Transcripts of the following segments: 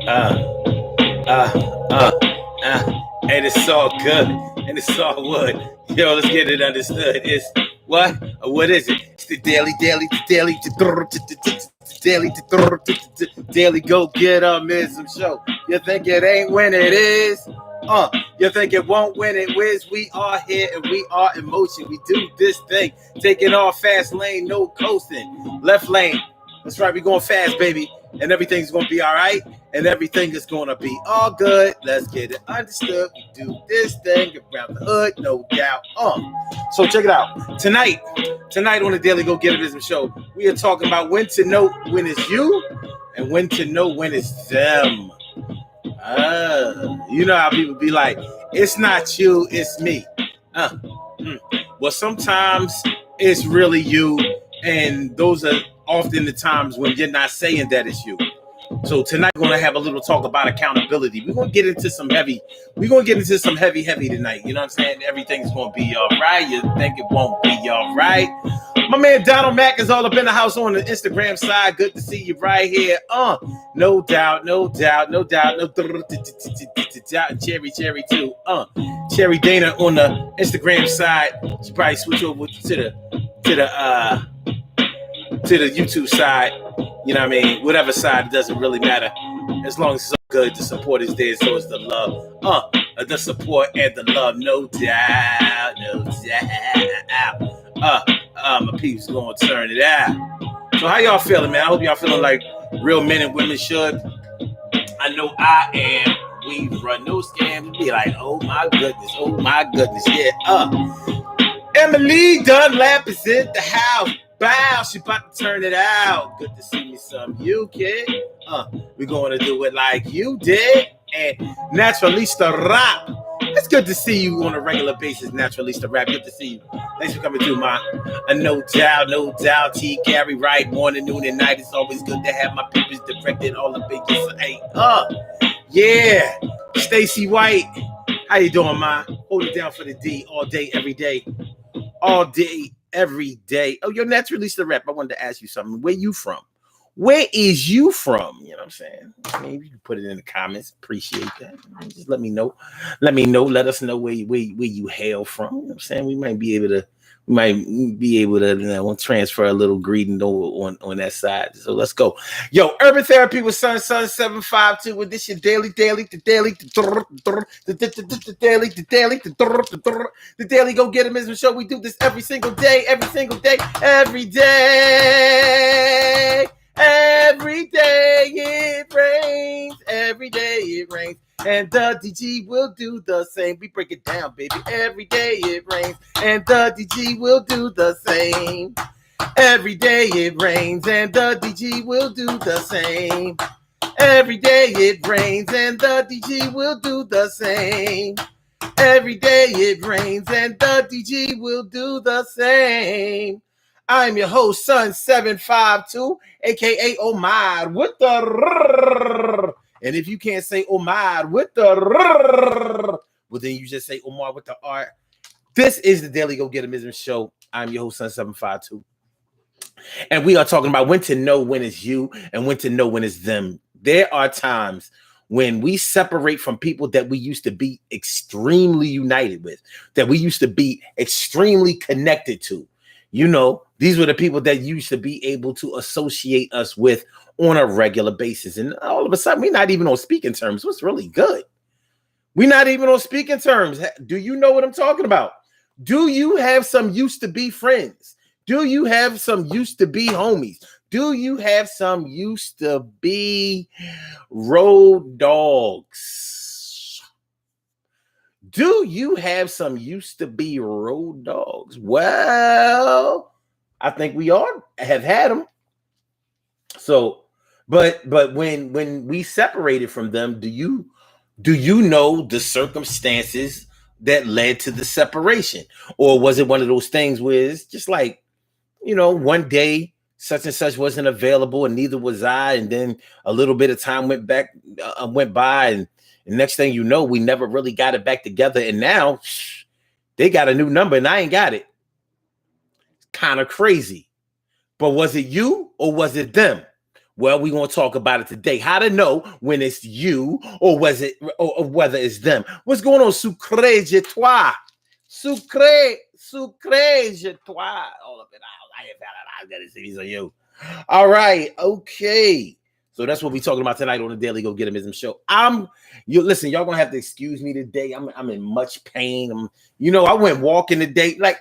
Uh, uh, uh, and it's all good, and it's all wood. Yo, let's get it understood. It's what? What is it? It's the daily go get mism show. You think it ain't when it is? You think it won't when it whiz? We are here and we are in motion. We do this thing, taking off fast lane, no coasting, left lane. That's right, we going fast, baby, and everything's gonna be all right, and everything is gonna be all good. Let's get it understood. We do this thing around the hood, no doubt. So check it out. Tonight on the Daily Go Get It show, we are talking about when to know when it's you and when to know when it's them. You know how people be like, it's not you, it's me. Well, sometimes it's really you, and those are often the times when you're not saying that it's you. So tonight we're gonna have a little talk about accountability. We're gonna get into some heavy tonight. You know what I'm saying? Everything's gonna be all right. You think it won't be all right? My man Donald Mack is all up in the house on the Instagram side. Good to see you right here. No doubt. Cherry too. Cherry Dana on the Instagram side. She probably switch over to the YouTube side. You know what I mean? Whatever side, it doesn't really matter. As long as it's all good, the support is there, so is the love. The support and the love, no doubt. My peeps gonna turn it out. So how y'all feeling, man? I hope y'all feeling like real men and women should. I know I am. We run no scams. Be like, oh my goodness, yeah. Emily Dunlap is in the house. Bow, she about to turn it out. Good to see me some you, kid. We're going to do it like you did. And Naturalista Rap. It's good to see you on a regular basis, Naturalista Rap. Good to see you. Thanks for coming through, man. No doubt. T. Gary, right? Morning, noon, and night. It's always good to have my peoples directed all up in your sight. Yeah. Stacy White. How you doing, man? Hold it down for the D all day, every day. All day. Every day. Oh, you're Naturalista Rap. I wanted to ask you something. Where you from? Where is you from? You know what I'm saying? Maybe you can put it in the comments. Appreciate that. Just let me know. Let us know where you hail from. You know what I'm saying? We might be able to transfer a little greeting on that side. So let's go. Yo, Urban Therapy with Sun 752. With this your the daily go get him show. We do this every single day. Every day it rains. And the DG will do the same. We break it down, baby. Every day it rains. And the DG will do the same. Every day it rains. And the DG will do the same. Every day it rains. And the DG will do the same. Every day it rains. And the DG will do the same. I'm your host, Sun 752, aka Omar with the. And if you can't say Omar with the, well, then you just say Omar with the R. This is the Daily Go Get 'Em show. I'm your host, Sun 752. And we are talking about when to know when it's you and when to know when it's them. There are times when we separate from people that we used to be extremely united with, that we used to be extremely connected to. You know, these were the people that used to be able to associate us with on a regular basis. And all of a sudden, we're not even on speaking terms. What's really good? We're not even on speaking terms. Do you know what I'm talking about? Do you have some used to be friends? Do you have some used to be homies? Do you have some used to be road dogs? Do you have some used to be road dogs? Well, I think we all have had them. So, but when we separated from them, do you know the circumstances that led to the separation? Or was it one of those things where it's just like, you know, one day such and such wasn't available and neither was I, and then a little bit of time went by, and the next thing you know, we never really got it back together, and now they got a new number and I ain't got it. Kind of crazy. But was it you or was it them? Well, we're going to talk about it today. How to know when it's you or or whether it's them. What's going on, Sucre je toi? Sucre je toi. All of it. I got to see these on you. All right. Okay. So that's what we're talking about tonight on the Daily Go Get 'Emism show. Listen, y'all gonna have to excuse me today. I'm in much pain. I went walking today. Like,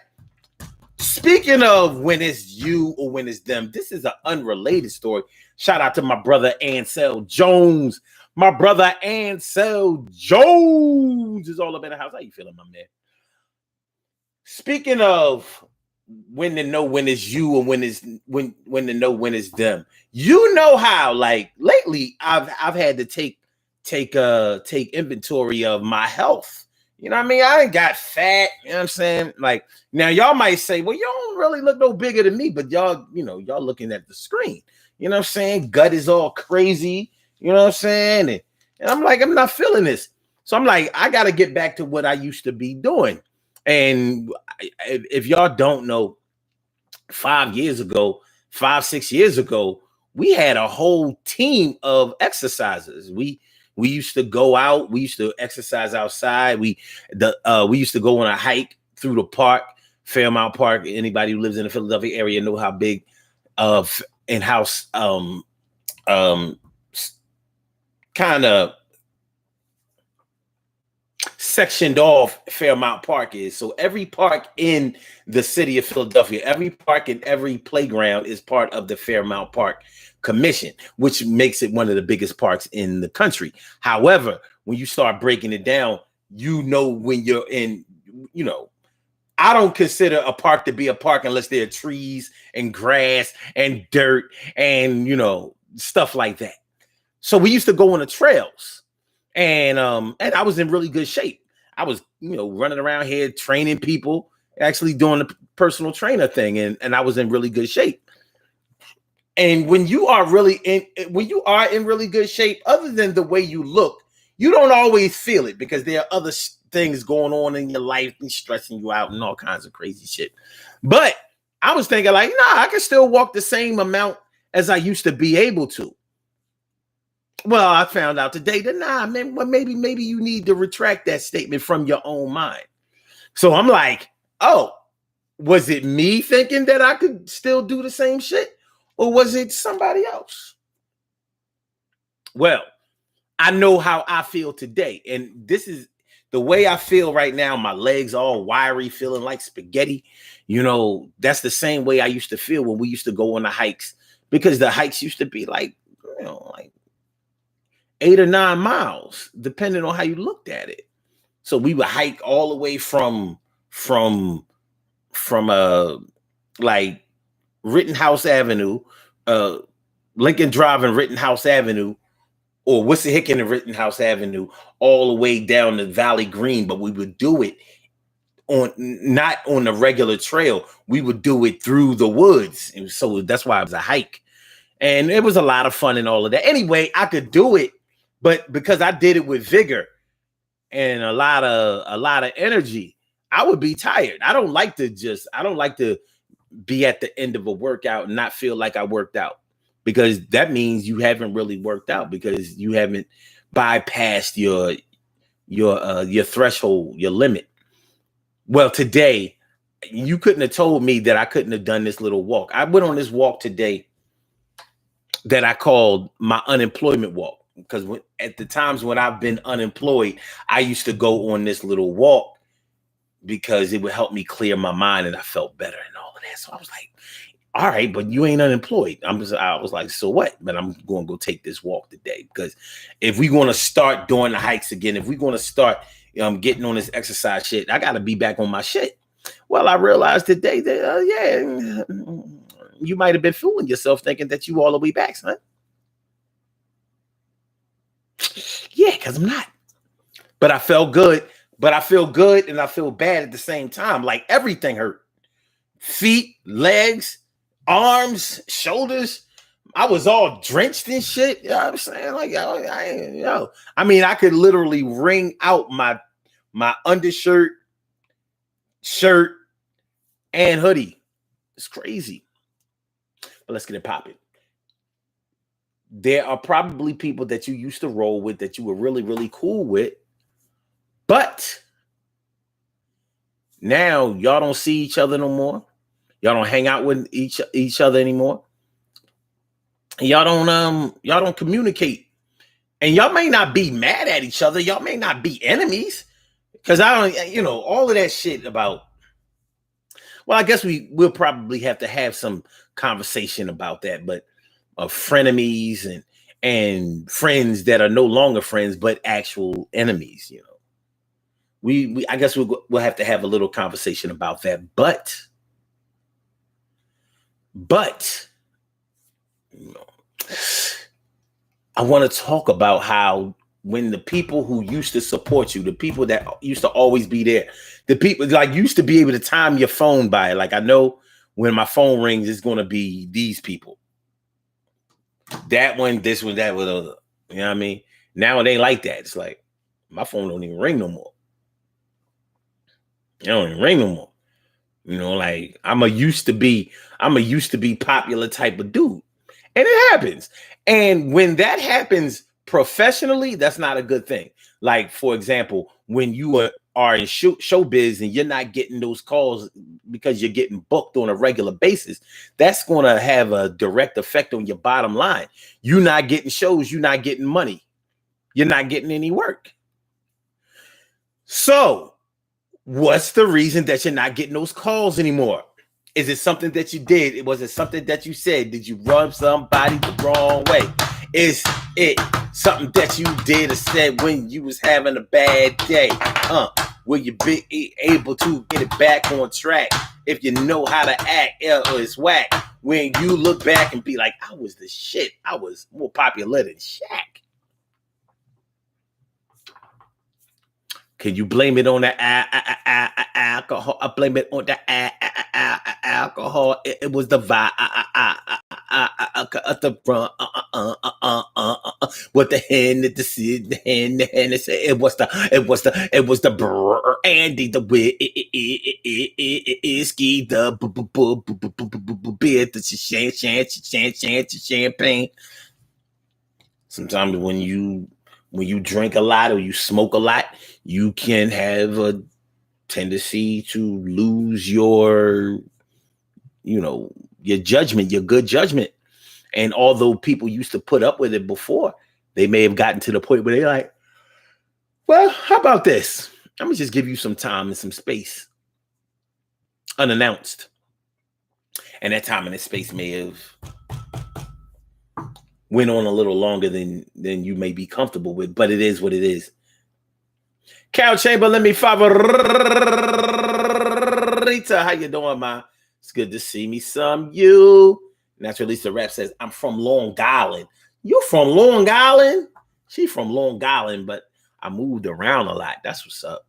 speaking of when it's you or when it's them, this is an unrelated story. Shout out to my brother Ansel Jones. My brother Ansel Jones is all up in the house. How you feeling, my man? Speaking of when to know when it's you or when to know when it's them. You know how, like, lately I've had to take inventory of my health. You know what I mean? I ain't got fat. You know what I'm saying? Like, now y'all might say, well, you don't really look no bigger than me, but y'all looking at the screen. You know what I'm saying? Gut is all crazy. You know what I'm saying? And I'm like, I'm not feeling this. So I'm like, I got to get back to what I used to be doing. And if y'all don't know, 6 years ago, we had a whole team of exercisers. We used to go out. We used to exercise outside. We used to go on a hike through the park, Fairmount Park. Anybody who lives in the Philadelphia area know how big in-house kind of sectioned off Fairmount Park is. So every park in the city of Philadelphia, every park and every playground is part of the Fairmount Park Commission, which makes it one of the biggest parks in the country. However, when you start breaking it down, when you're in, I don't consider a park to be a park unless there are trees and grass and dirt and, stuff like that. So we used to go on the trails. And I was in really good shape. I was, running around here training people, actually doing the personal trainer thing, and I was in really good shape. And when you are in really good shape, other than the way you look, you don't always feel it because there are other things going on in your life and stressing you out and all kinds of crazy shit. But I was thinking, like, nah, I can still walk the same amount as I used to be able to. Well, I found out today that man, well, maybe you need to retract that statement from your own mind. So I'm like, oh, was it me thinking that I could still do the same shit? Or was it somebody else? Well, I know how I feel today. And this is the way I feel right now. My legs all wiry, feeling like spaghetti. That's the same way I used to feel when we used to go on the hikes, because the hikes used to be like 8 or 9 miles, depending on how you looked at it. So we would hike all the way from like Rittenhouse Avenue, Lincoln Drive and Rittenhouse Avenue, or Wissahickon and Rittenhouse Avenue, all the way down to Valley Green. But we would do it not on the regular trail. We would do it through the woods. And so that's why it was a hike. And it was a lot of fun and all of that. Anyway, I could do it, but because I did it with vigor and a lot of energy, I would be tired. I don't like to be at the end of a workout and not feel like I worked out, because that means you haven't really worked out, because you haven't bypassed your threshold, your limit. Well, today you couldn't have told me that I couldn't have done this little walk. I went on this walk today that I called my unemployment walk, because at the times when I've been unemployed, I used to go on this little walk because it would help me clear my mind and I felt better and all of that. So I was like, all right, but you ain't unemployed. I was like, so what? But I'm going to go take this walk today, because if we're going to start doing the hikes again, if we're going to start getting on this exercise shit, I got to be back on my shit. Well, I realized today that, you might have been fooling yourself thinking that you all the way back, son. Yeah, because I'm not. But I felt good. But I feel good and I feel bad at the same time. Like, everything hurt. Feet, legs, arms, shoulders. I was all drenched in shit. You know what I'm saying? Like, I mean, I could literally wring out my undershirt, shirt, and hoodie. It's crazy. But let's get it popping. there are probably people that you used to roll with that you were really, really cool with, but now y'all don't see each other no more. Y'all don't hang out with each other anymore. Y'all don't communicate. And y'all may not be mad at each other. Y'all may not be enemies. Because I don't, all of that shit about, well, I guess we'll probably have to have some conversation about that, but frenemies and friends that are no longer friends, but actual enemies, I guess we'll have to have a little conversation about that. But I want to talk about how when the people who used to support you, the people that used to always be there, the people like used to be able to time your phone by, like, I know when my phone rings, it's going to be these people. That one, this one, that one, you know what I mean? Now it ain't like that. It's like my phone don't even ring no more. It don't even ring no more. Like I'm a used to be popular type of dude. And it happens. And when that happens professionally, that's not a good thing. Like, for example, when you are in showbiz and you're not getting those calls because you're getting booked on a regular basis, that's going to have a direct effect on your bottom line. You're not getting shows. You're not getting money. You're not getting any work. So what's the reason that you're not getting those calls anymore? Is it something that you did? Was it something that you said? Did you rub somebody the wrong way? Is it something that you did or said when you was having a bad day? Will you be able to get it back on track if you know how to act? Or it's whack when you look back and be like, I was the shit. I was more popular than Shaq. Can you blame it on the alcohol? I blame it on the alcohol. It was the vibe. The front. What the hand at the hand it was the brandy, the whiskey, the beer, the champagne. Sometimes when you drink a lot or you smoke a lot, you can have a tendency to lose your judgment, your good judgment. And although people used to put up with it before, they may have gotten to the point where they're like, well, how about this? I'm going to just give you some time and some space unannounced. And that time and that space may have went on a little longer than you may be comfortable with, but it is what it is. Cal Chamber, let me favorita. How you doing, ma? It's good to see me some you. Naturalista Rap says, I'm from Long Island. You from Long Island? She from Long Island, but I moved around a lot. That's what's up.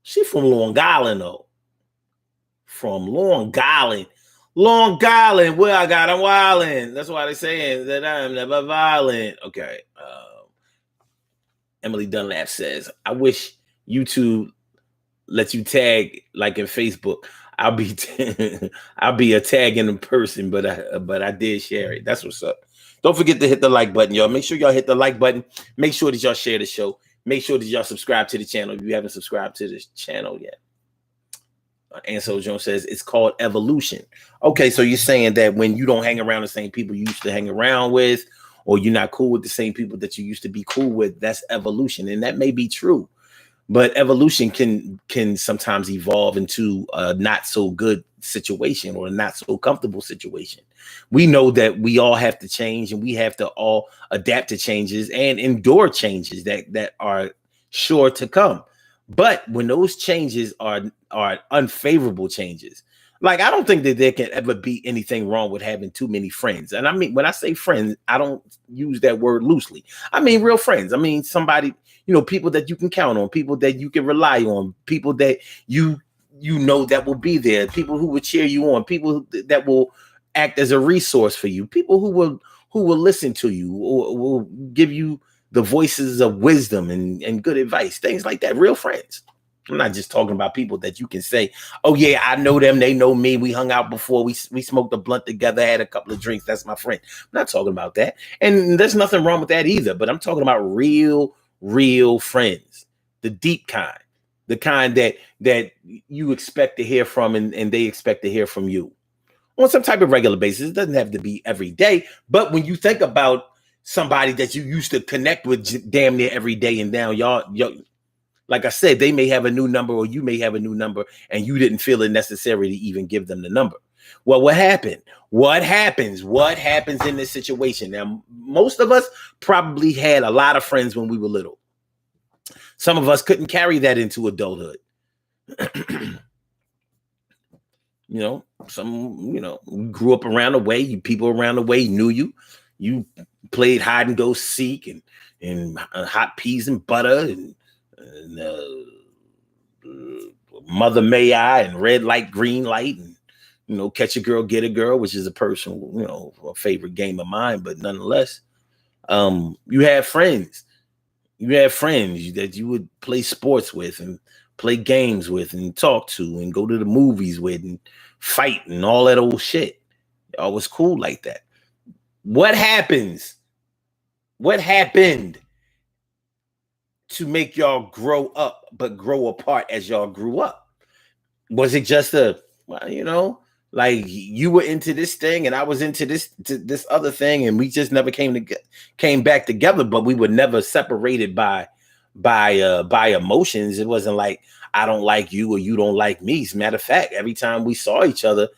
She from Long Island, though. From Long Island. Long Island, where I got a wildin'. That's why they're saying that I'm never violent. Okay. Emily Dunlap says, I wish YouTube lets you tag like in Facebook. I'll be a tagging in person, but I did share it. That's what's up. Don't forget to hit the like button, y'all. Make sure y'all hit the like button. Make sure that y'all share the show. Make sure that y'all subscribe to the channel if you haven't subscribed to this channel yet. Ansel Jones says it's called evolution. Okay, so you're saying that when you don't hang around the same people you used to hang around with, or you're not cool with the same people that you used to be cool with, that's evolution. And that may be true. But evolution can sometimes evolve into a not so good situation or a not so comfortable situation. We know that we all have to change and we have to all adapt to changes and endure changes that are sure to come. But when those changes are unfavorable changes, like I don't think that there can ever be anything wrong with having too many friends. And I mean, when I say friends, I don't use that word loosely. I mean real friends. I mean somebody, people that you can count on, people that you can rely on, people that you know that will be there, people who will cheer you on, people that will act as a resource for you, people who will listen to you or will give you the voices of wisdom and good advice, things like that. Real friends. I'm not just talking about people that you can say, oh yeah, I know them, they know me, we hung out before, we smoked a blunt together, had a couple of drinks, that's my friend. I'm not talking about that. And there's nothing wrong with that either, but I'm talking about real friends, the deep kind, the kind that you expect to hear from and they expect to hear from you on some type of regular basis. It doesn't have to be every day, but when you think about somebody that you used to connect with damn near every day, and now y'all like I said, they may have a new number or you may have a new number and you didn't feel it necessary to even give them the number. Well, what happened? What happens in this situation? Now, most of us probably had a lot of friends when we were little. Some of us couldn't carry that into adulthood. We grew up around the way, people around the way knew you. You played hide and go seek and hot peas and butter and Mother May I and red light, green light, and catch a girl, get a girl, which is a personal, a favorite game of mine. But nonetheless, you had friends. You had friends that you would play sports with and play games with and talk to and go to the movies with and fight and all that old shit. Y'all was cool like that. What happens? What happened to make y'all grow up, but grow apart as y'all grew up? Was it just like you were into this thing and I was into this other thing, and we just never came back together, but we were never separated by emotions? It wasn't like I don't like you or you don't like me. As a matter of fact, every time we saw each other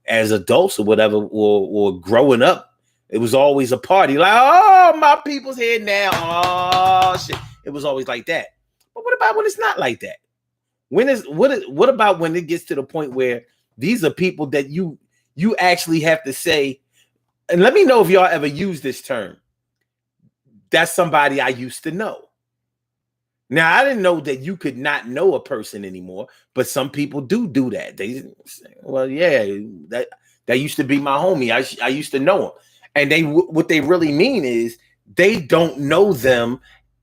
as adults or whatever, or growing up, it was always a party. Like, oh, my people's here now. Oh shit. It was always like that. But what about when it's not like that? What about when it gets to the point where these are people that you actually have to say, and let me know if y'all ever use this term, that's somebody I used to know. Now, I didn't know that you could not know a person anymore, but some people do that. They say, well, yeah, that used to be my homie. I used to know him. And what they really mean is they don't know them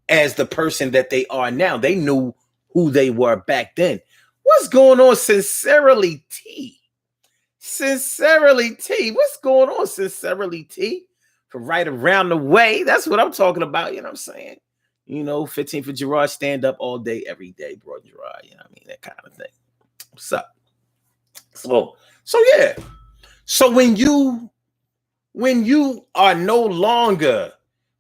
as the person that they are now. They knew who they were back then. What's going on, Sincerely T? Sincerely T. What's going on, Sincerely T? From right around the way. That's what I'm talking about. You know what I'm saying? 15 for Gerard, stand up all day, every day, bro, Gerard. You know what I mean? That kind of thing. What's up? So yeah. So when you are no longer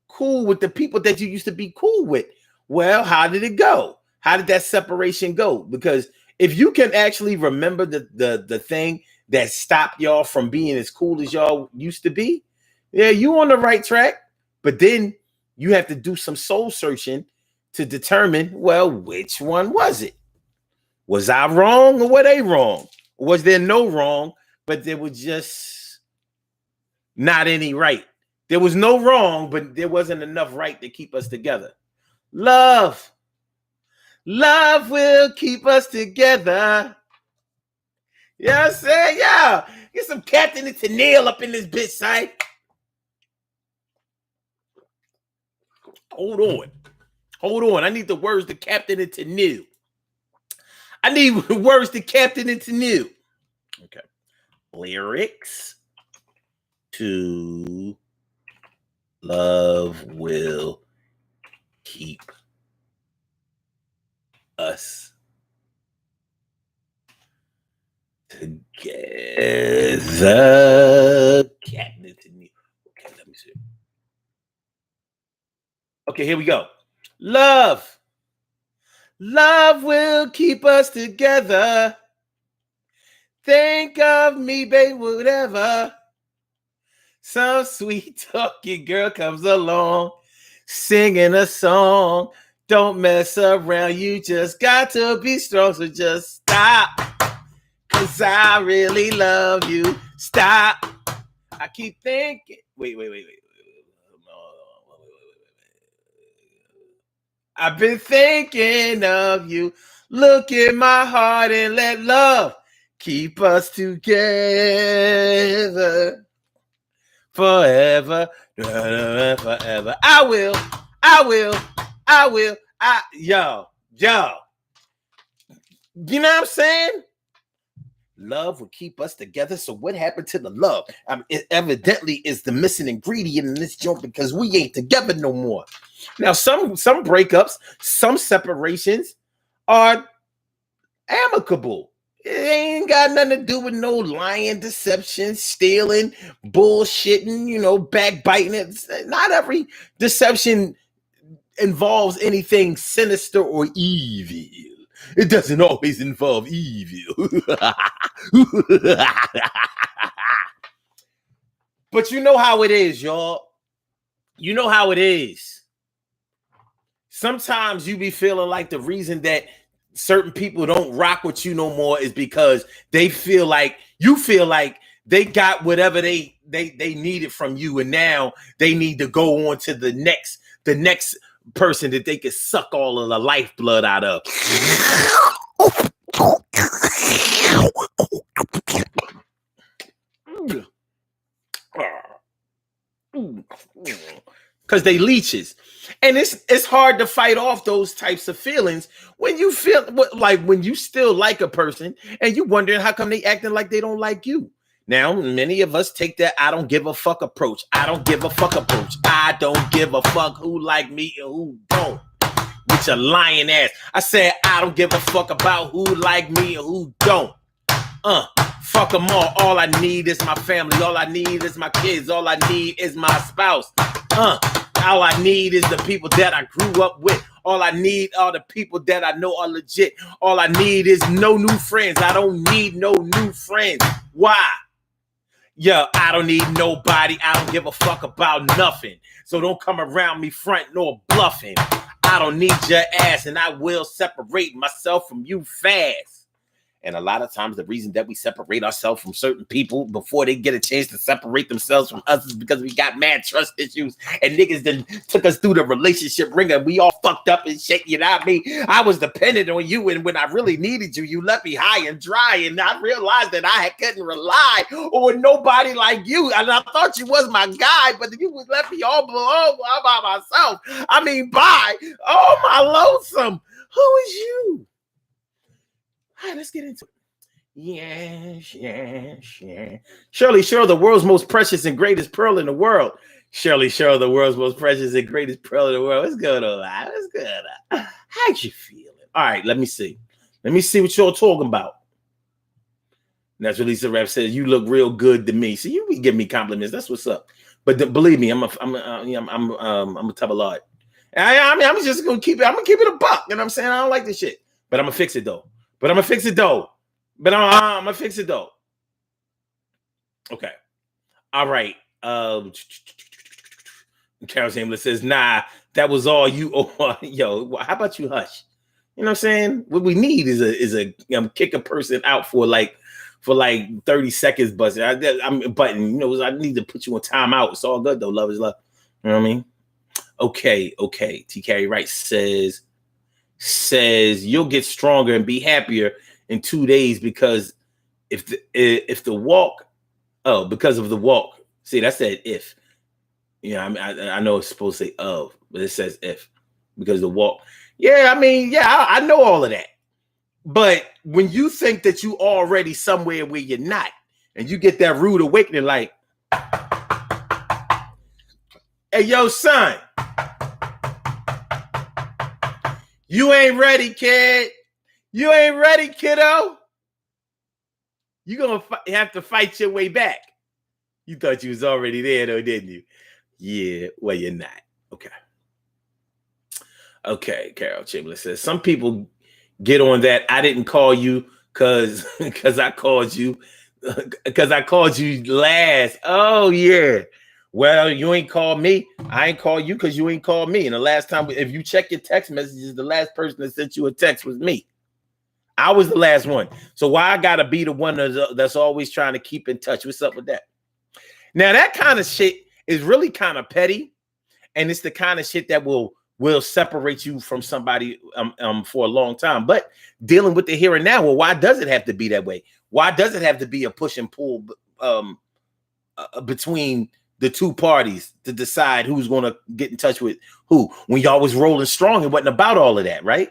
cool with the people that you used to be cool with, well, how did it go? How did that separation go? Because if you can actually remember the thing that stopped y'all from being as cool as y'all used to be, yeah, you on the right track. But then you have to do some soul searching to determine, well, which one was it? Was I wrong or were they wrong? Or was there no wrong, but there was just not any right? There was no wrong, but there wasn't enough right to keep us together. Love will keep us together. You know what I'm saying? Yeah. Get some Captain and Tennille up in this bitch, side. Hold on. I need the words to Captain and Tennille. I need words to Captain and Tennille. Okay. Lyrics to Love Will Keep Us Together. Captain and Tennille. Okay, let me see. Okay, here we go. Love will keep us together. Think of me, babe, whatever. Some sweet talking girl comes along, singing a song. Don't mess around, you just got to be strong, so just stop. 'Cause I really love you. Stop. I keep thinking. Wait. I've been thinking of you. Look in my heart and let love keep us together forever. Forever. I will. Yo. You know what I'm saying? Love will keep us together. So what happened to the love? It evidently is the missing ingredient in this joint because we ain't together no more. Now, some breakups, some separations are amicable. It ain't got nothing to do with no lying, deception, stealing, bullshitting, backbiting. Not every deception involves anything sinister or evil. It doesn't always involve evil. But you know how it is, y'all. You know how it is. Sometimes you be feeling like the reason that certain people don't rock with you no more is because you feel like they got whatever they needed from you, and now they need to go on to the next person that they can suck all of the lifeblood out of. Because they leeches. And it's hard to fight off those types of feelings when you feel like when you still like a person and you wondering how come they acting like they don't like you. Now, many of us take that I don't give a fuck approach. I don't give a fuck approach. I don't give a fuck who like me and who don't. With your lying ass. I said I don't give a fuck about who like me and who don't. Fuck them all. All I need is my family. All I need is my kids. All I need is my spouse. All I need is the people that I grew up with. All I need are the people that I know are legit. All I need is no new friends. I don't need no new friends. Why? Yeah, I don't need nobody. I don't give a fuck about nothing. So don't come around me fronting or bluffing. I don't need your ass, and I will separate myself from you fast. And a lot of times the reason that we separate ourselves from certain people before they get a chance to separate themselves from us is because we got mad trust issues and niggas then took us through the relationship ringer. We all fucked up and shit, you know what I mean? I was dependent on you, and when I really needed you, you left me high and dry, and I realized that I couldn't rely on nobody like you, and I thought you was my guy, but you left me all by myself. I mean, bye. Oh, my lonesome. Who is you? All right, let's get into it. Yes. Shirley Sherrill, the world's most precious and greatest pearl in the world. Shirley Sherrill, the world's most precious and greatest pearl in the world. What's going on? What's good? How'd you feeling? All right, let me see. Let me see what y'all talking about. And that's what Lisa Rap says. You look real good to me. So you be giving me compliments. That's what's up. But believe me, I'm a type of lord. I mean, I'm just gonna keep it. I'm gonna keep it a buck. You know what I'm saying? I don't like this shit, but I'm gonna fix it though. I'm gonna fix it though. Okay. All right. Carol Chamberlain says, nah, that was all you. Yo, how about you hush? You know what I'm saying? What we need is a kick a person out for like 30 seconds, but I'm button. I need to put you on timeout. It's all good though. Love is love. You know what I mean? Okay. TK Wright says you'll get stronger and be happier in 2 days because because of the walk. See, that said if. Yeah, I mean, I know it's supposed to say of, but it says if because of the walk. Yeah, I mean, yeah, I know all of that. But when you think that you already somewhere where you're not, and you get that rude awakening, like, hey, yo, son, you ain't ready, kid. You ain't ready, kiddo. You're going to have to fight your way back. You thought you was already there, though, didn't you? Yeah, well, you're not. Okay, Carol Chamberlain says, some people get on that. I didn't call you because I called you last. Oh, yeah. Well, you ain't called me. I ain't called you because you ain't called me. And the last time, if you check your text messages, the last person that sent you a text was me. I was the last one. So why I gotta be the one that's always trying to keep in touch? What's up with that? Now, that kind of shit is really kind of petty. And it's the kind of shit that will separate you from somebody for a long time. But dealing with the here and now, well, why does it have to be that way? Why does it have to be a push and pull between the two parties to decide who's going to get in touch with who? When y'all was rolling strong, it wasn't about all of that, right?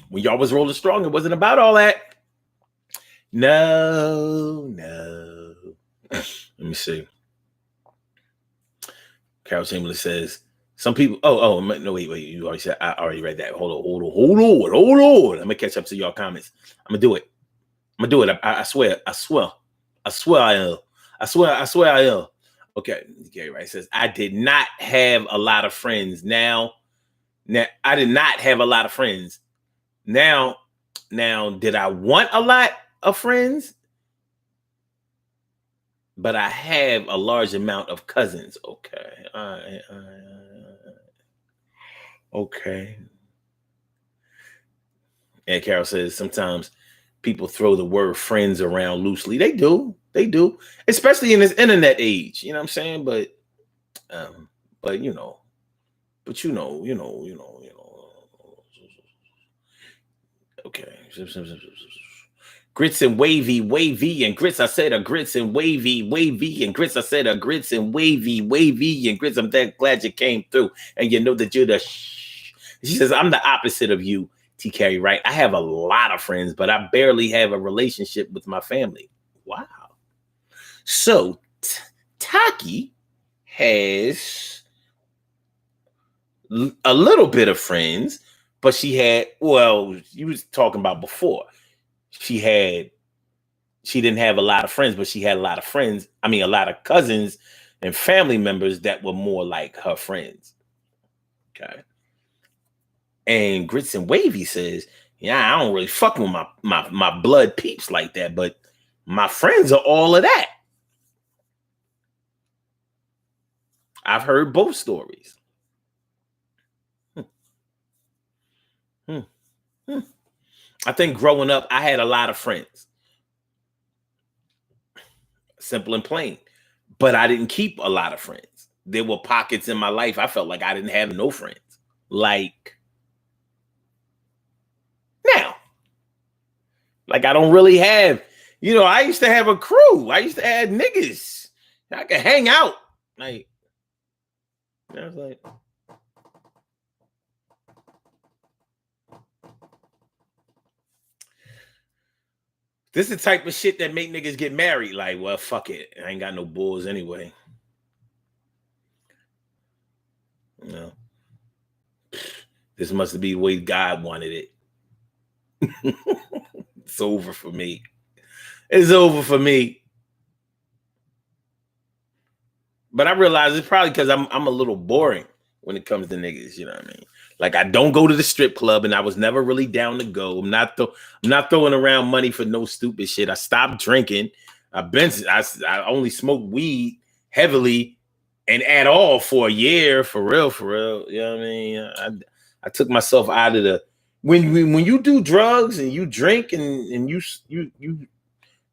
When y'all was rolling strong, it wasn't about all that. No. Let me see. Carol Chamberlain says, some people, no, wait, you already said, I already read that. Hold on. I'm gonna catch up to y'all comments. I'm gonna do it. I swear I will. Okay, Gary Wright says, I did not have a lot of friends. Now I did not have a lot of friends. Now, did I want a lot of friends? But I have a large amount of cousins. Okay. Okay. And Carol says, sometimes people throw the word friends around loosely. They do. Especially in this internet age. You know what I'm saying? But Okay. Grits and wavy, and grits. I said a grits and wavy, and grits. I said a grits and wavy, and grits. I'm that glad you came through, and you know that you're the. She says, I'm the opposite of you, T. Carey, right? I have a lot of friends, but I barely have a relationship with my family. Wow. So Taki has a little bit of friends, but she had, well, you was talking about before. She didn't have a lot of friends, but she had a lot of friends. I mean, a lot of cousins and family members that were more like her friends. Okay. And Grits and Wavy says, yeah, I don't really fuck with my blood peeps like that, but my friends are all of that. I've heard both stories. I think growing up, I had a lot of friends. Simple and plain. But I didn't keep a lot of friends. There were pockets in my life I felt like I didn't have no friends. Like now. Like I don't really have, I used to have a crew. I used to have niggas. I could hang out. Like, I was like, this is the type of shit that make niggas get married. Like, well, fuck it. I ain't got no bulls anyway. This must be the way God wanted it. It's over for me. It's over for me. But I realize it's probably because I'm a little boring when it comes to niggas. You know what I mean? Like I don't go to the strip club, and I was never really down to go. I'm not throwing around money for no stupid shit. I stopped drinking. I only smoked weed heavily and at all for a year, for real. You know what I mean? I took myself out of the when you do drugs and you drink and you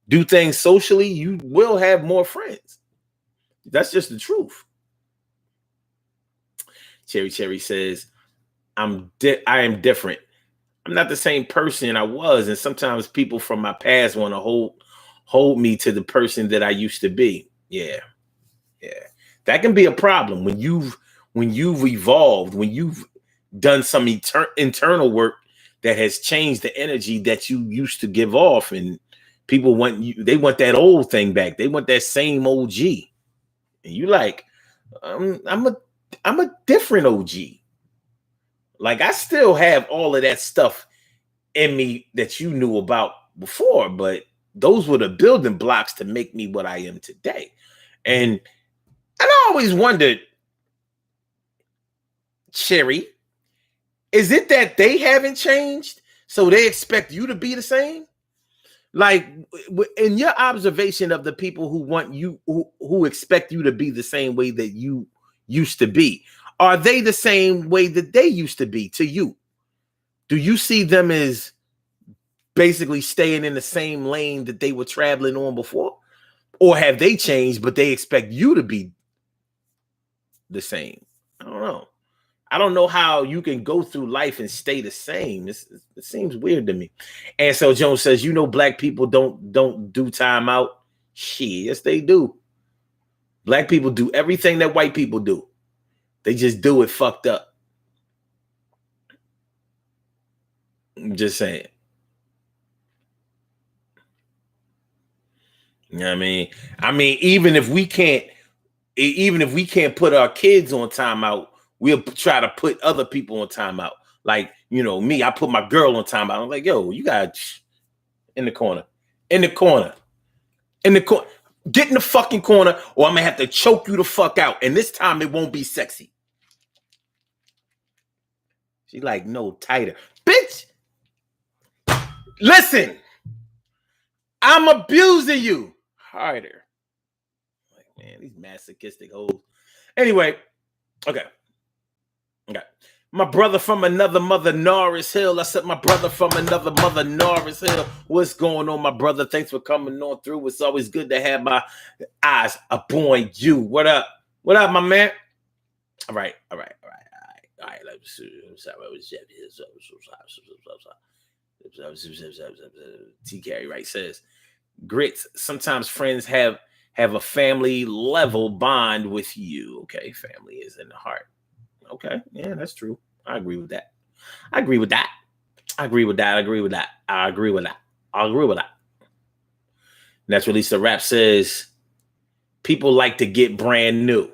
do things socially, you will have more friends. That's just the truth. Cherry says, I am different. I'm not the same person I was, and sometimes people from my past want to hold me to the person that I used to be. Yeah. That can be a problem when you've evolved, when you've done some internal work that has changed the energy that you used to give off, and people they want that old thing back. They want that same OG, and you like, I'm a different OG. Like I still have all of that stuff in me that you knew about before, but those were the building blocks to make me what I am today. And I always wondered, Cherry, is it that they haven't changed, so they expect you to be the same? Like, in your observation of the people who want you, who expect you to be the same way that you used to be, are they the same way that they used to be to you? Do you see them as basically staying in the same lane that they were traveling on before? Or have they changed, but they expect you to be the same? I don't know. I don't know how you can go through life and stay the same. It seems weird to me. And so Jones says, black people don't do time out. Shit, yes, they do. Black people do everything that white people do. They just do it fucked up. I'm just saying. You know what I mean? even if we can't put our kids on timeout, we'll try to put other people on timeout. Like, me, I put my girl on timeout. I'm like, yo, you got in the corner. Get in the fucking corner, or I'm gonna have to choke you the fuck out. And this time it won't be sexy. She's like, no, tighter. Bitch, listen, I'm abusing you. Harder. Like, man, these masochistic hoes. Anyway, okay. My brother from another mother, Norris Hill. I said my brother from another mother, Norris Hill. What's going on, my brother? Thanks for coming on through. It's always good to have my eyes upon you. What up? What up, my man? All right. T. Carey, right, says, Grits, sometimes friends have a family level bond with you. Okay, family is in the heart. Okay, yeah, that's true. I agree with that. And that's what Lisa Rap says. People like to get brand new.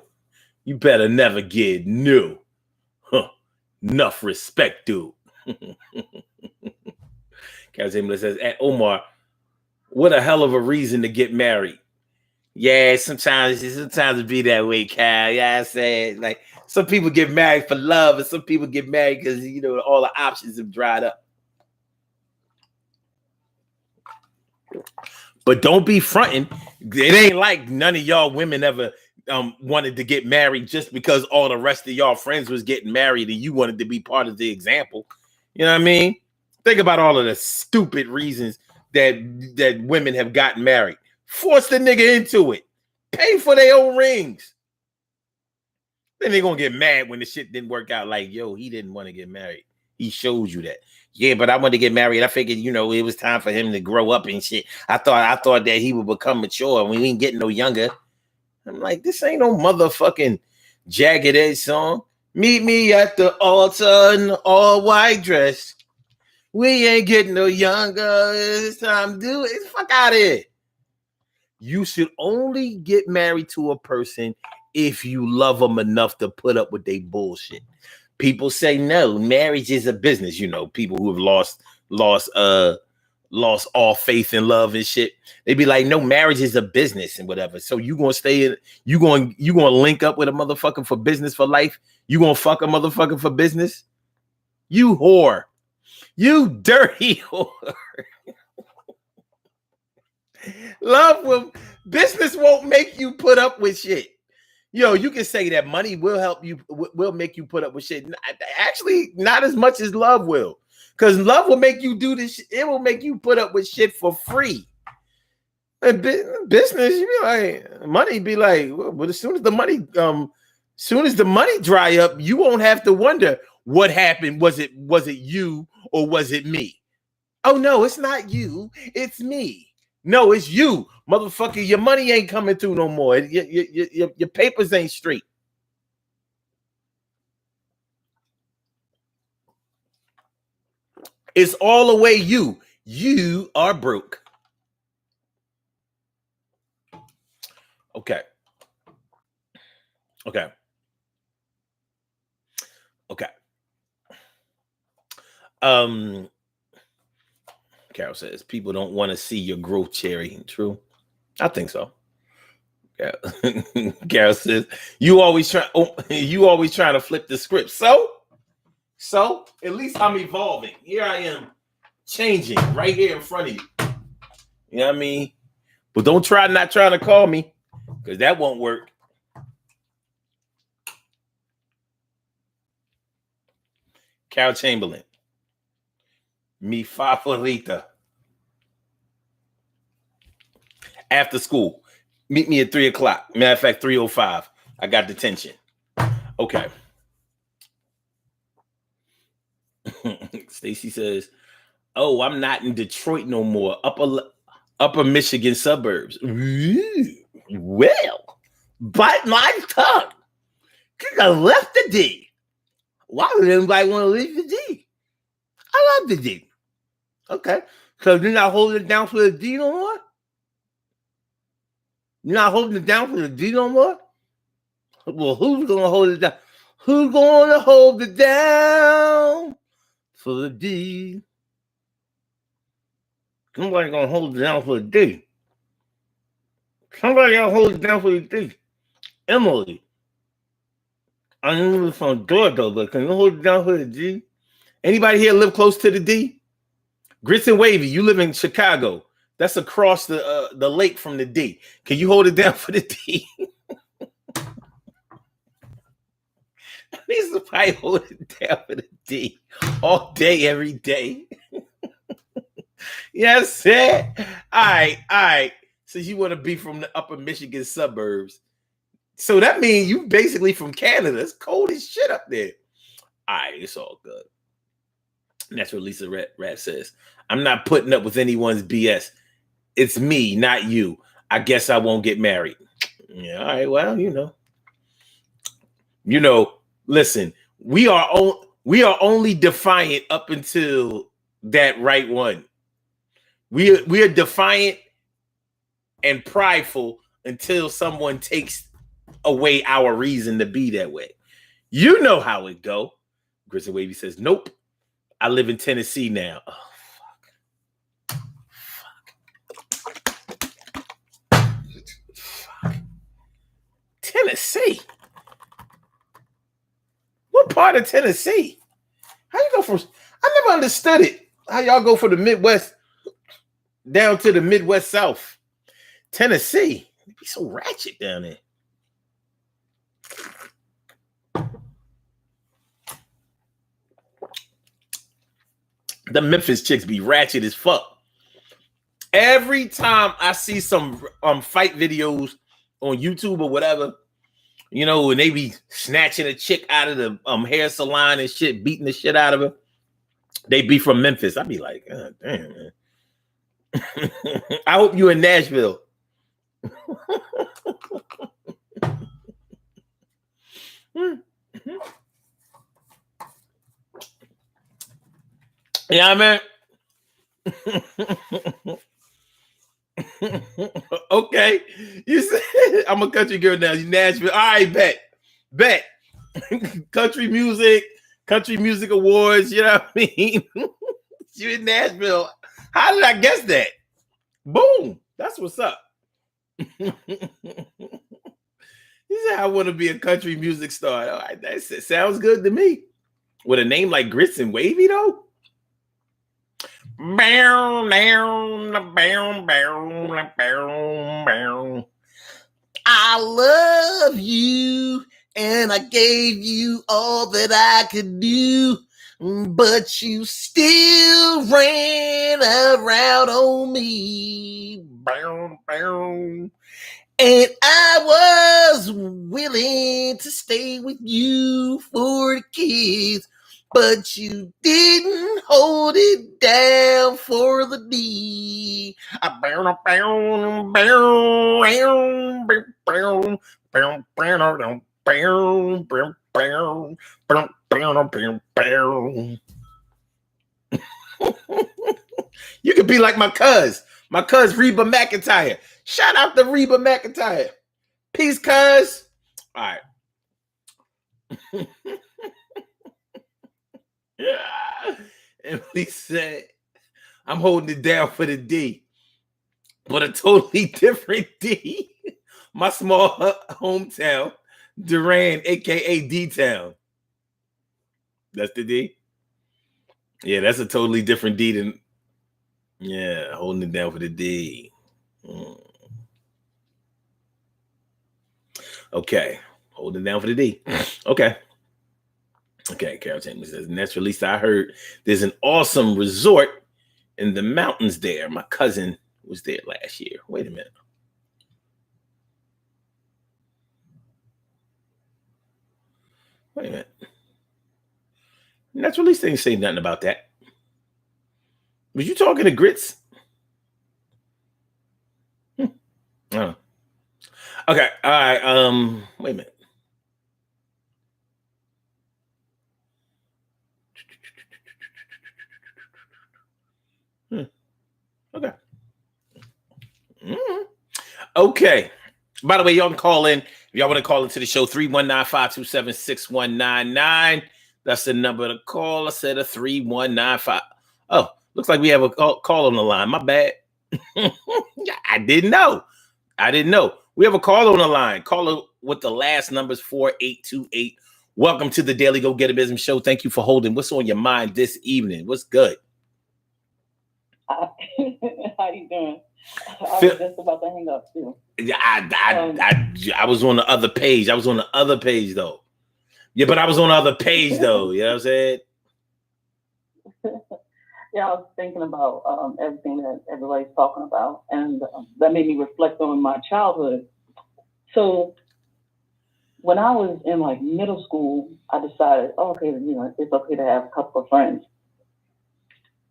You better never get new. Enough respect, dude. Kazimla says, at Omar, what a hell of a reason to get married. Yeah, sometimes it be that way, Cal. Yeah, I said, like, some people get married for love, and some people get married because all the options have dried up. But don't be fronting. It ain't like none of y'all women ever wanted to get married just because all the rest of y'all friends was getting married and you wanted to be part of the example. You know what I mean? Think about all of the stupid reasons that women have gotten married. Force the nigga into it. Pay for their own rings. Then they're going to get mad when the shit didn't work out. Like, yo, he didn't want to get married. He showed you that. Yeah, but I wanted to get married. I figured, it was time for him to grow up and shit. I thought that he would become mature. We ain't getting no younger. I'm like, this ain't no motherfucking Jagged Edge song. Meet me at the altar in all white dress. We ain't getting no younger. It's time to do it. Fuck out of here. You should only get married to a person if you love them enough to put up with their bullshit. People say no, marriage is a business. People who have lost all faith and love and shit. They be like, no, marriage is a business and whatever. So you gonna you gonna link up with a motherfucker for business for life? You gonna fuck a motherfucker for business? You whore. You dirty whore. Business won't make you put up with shit. You can say that money will help you, will make you put up with shit. Actually, not as much as love will. Because love will make you do this. It will make you put up with shit for free. And business, you be like, money be like, well, as soon as the money dry up, you won't have to wonder what happened. Was it you or was it me? Oh no, it's not you. It's me. No, it's you, motherfucker. Your money ain't coming through no more. Your papers ain't straight. It's all the way you. You are broke. Okay. Carol says people don't want to see your growth, Cherry. True. I think so. Yeah. Carol says you always trying to flip the script. So at least I'm evolving. Here I am changing right here in front of you. You know what I mean? But don't try not trying to call me because that won't work. Carol Chamberlain. Mi favorita. After school. Meet me at 3:00. Matter of fact, 3:05. I got detention. Okay. Stacy says, oh, I'm not in Detroit no more. Upper Michigan suburbs. Ooh, well, bite my tongue. Cause I left the D. Why would anybody want to leave the D? I love the D. Okay. So you're not holding it down for the D no more? You're not holding it down for the D no more? Well, who's gonna hold it down? Who's gonna hold it down for the D? Somebody gonna hold it down for the D. Somebody gotta hold it down for the D. Emily. I know it's from Georgia, but can you hold it down for the D? Anybody here live close to the D? Grits and Wavy, you live in Chicago. That's across the lake from the D. Can you hold it down for the D? These probably hold it down for the D all day, every day. Yes, it. All right. Since you want to be from the upper Michigan suburbs. So that means you basically from Canada. It's cold as shit up there. All right, it's all good. And that's what Lisa Rat says. I'm not putting up with anyone's BS. It's me, not you. I guess I won't get married. Yeah, all right. Well, listen, we are only defiant up until that right one. We are defiant and prideful until someone takes away our reason to be that way. You know how it go. Grits and Wavy says, nope. I live in Tennessee now. Oh, fuck. Tennessee? What part of Tennessee? How you go from... I never understood it. How y'all go from the Midwest down to the Midwest South? Tennessee. It'd be so ratchet down there. The Memphis chicks be ratchet as fuck. Every time I see some fight videos on YouTube or whatever, and they be snatching a chick out of the hair salon and shit, beating the shit out of her. They be from Memphis. I be like, God damn, man. I hope you in Nashville. Yeah, man. Okay. You said I'm a country girl now. You Nashville. All right, bet. Country music awards, you know what I mean? You in Nashville. How did I guess that? Boom. That's what's up. He said, I want to be a country music star. All right, that sounds good to me. With a name like Grits and Wavy, though? I love you, and I gave you all that I could do, but you still ran around on me. And I was willing to stay with you for the kids, but you didn't hold it down for the D. You could be like my cuz Reba McEntire. Shout out to Reba McEntire. Peace, cuz. All right. Emily said, I'm holding it down for the D, but a totally different D. My small hometown, Durant, aka D-Town. That's the D? Yeah, that's a totally different D than... Yeah, holding it down for the D. Okay, holding it down for the D. Okay, Carol Chambers says, next release I heard there's an awesome resort in the mountains there. My cousin was there last year. Wait a minute. Next release didn't say nothing about that. Was you talking to Grits? Oh. Okay, all right. Wait a minute. Okay. Mm-hmm. Okay. By the way, y'all can call in. If y'all want to call into the show, 319-527-6199. That's the number to call. I said a 3195. Oh, looks like we have a call on the line. My bad. I didn't know. We have a call on the line. Caller with the last numbers 4828. Welcome to the Daily Go Get a Business Show. Thank you for holding. What's on your mind this evening? What's good? How you doing? I was just about to hang up too. I was on the other page. I was on the other page though. Yeah, but I was on the other page though. You know what I'm saying? Yeah, I was thinking about everything that everybody's talking about, and that made me reflect on my childhood. So when I was in like middle school, I decided, okay, it's okay to have a couple of friends,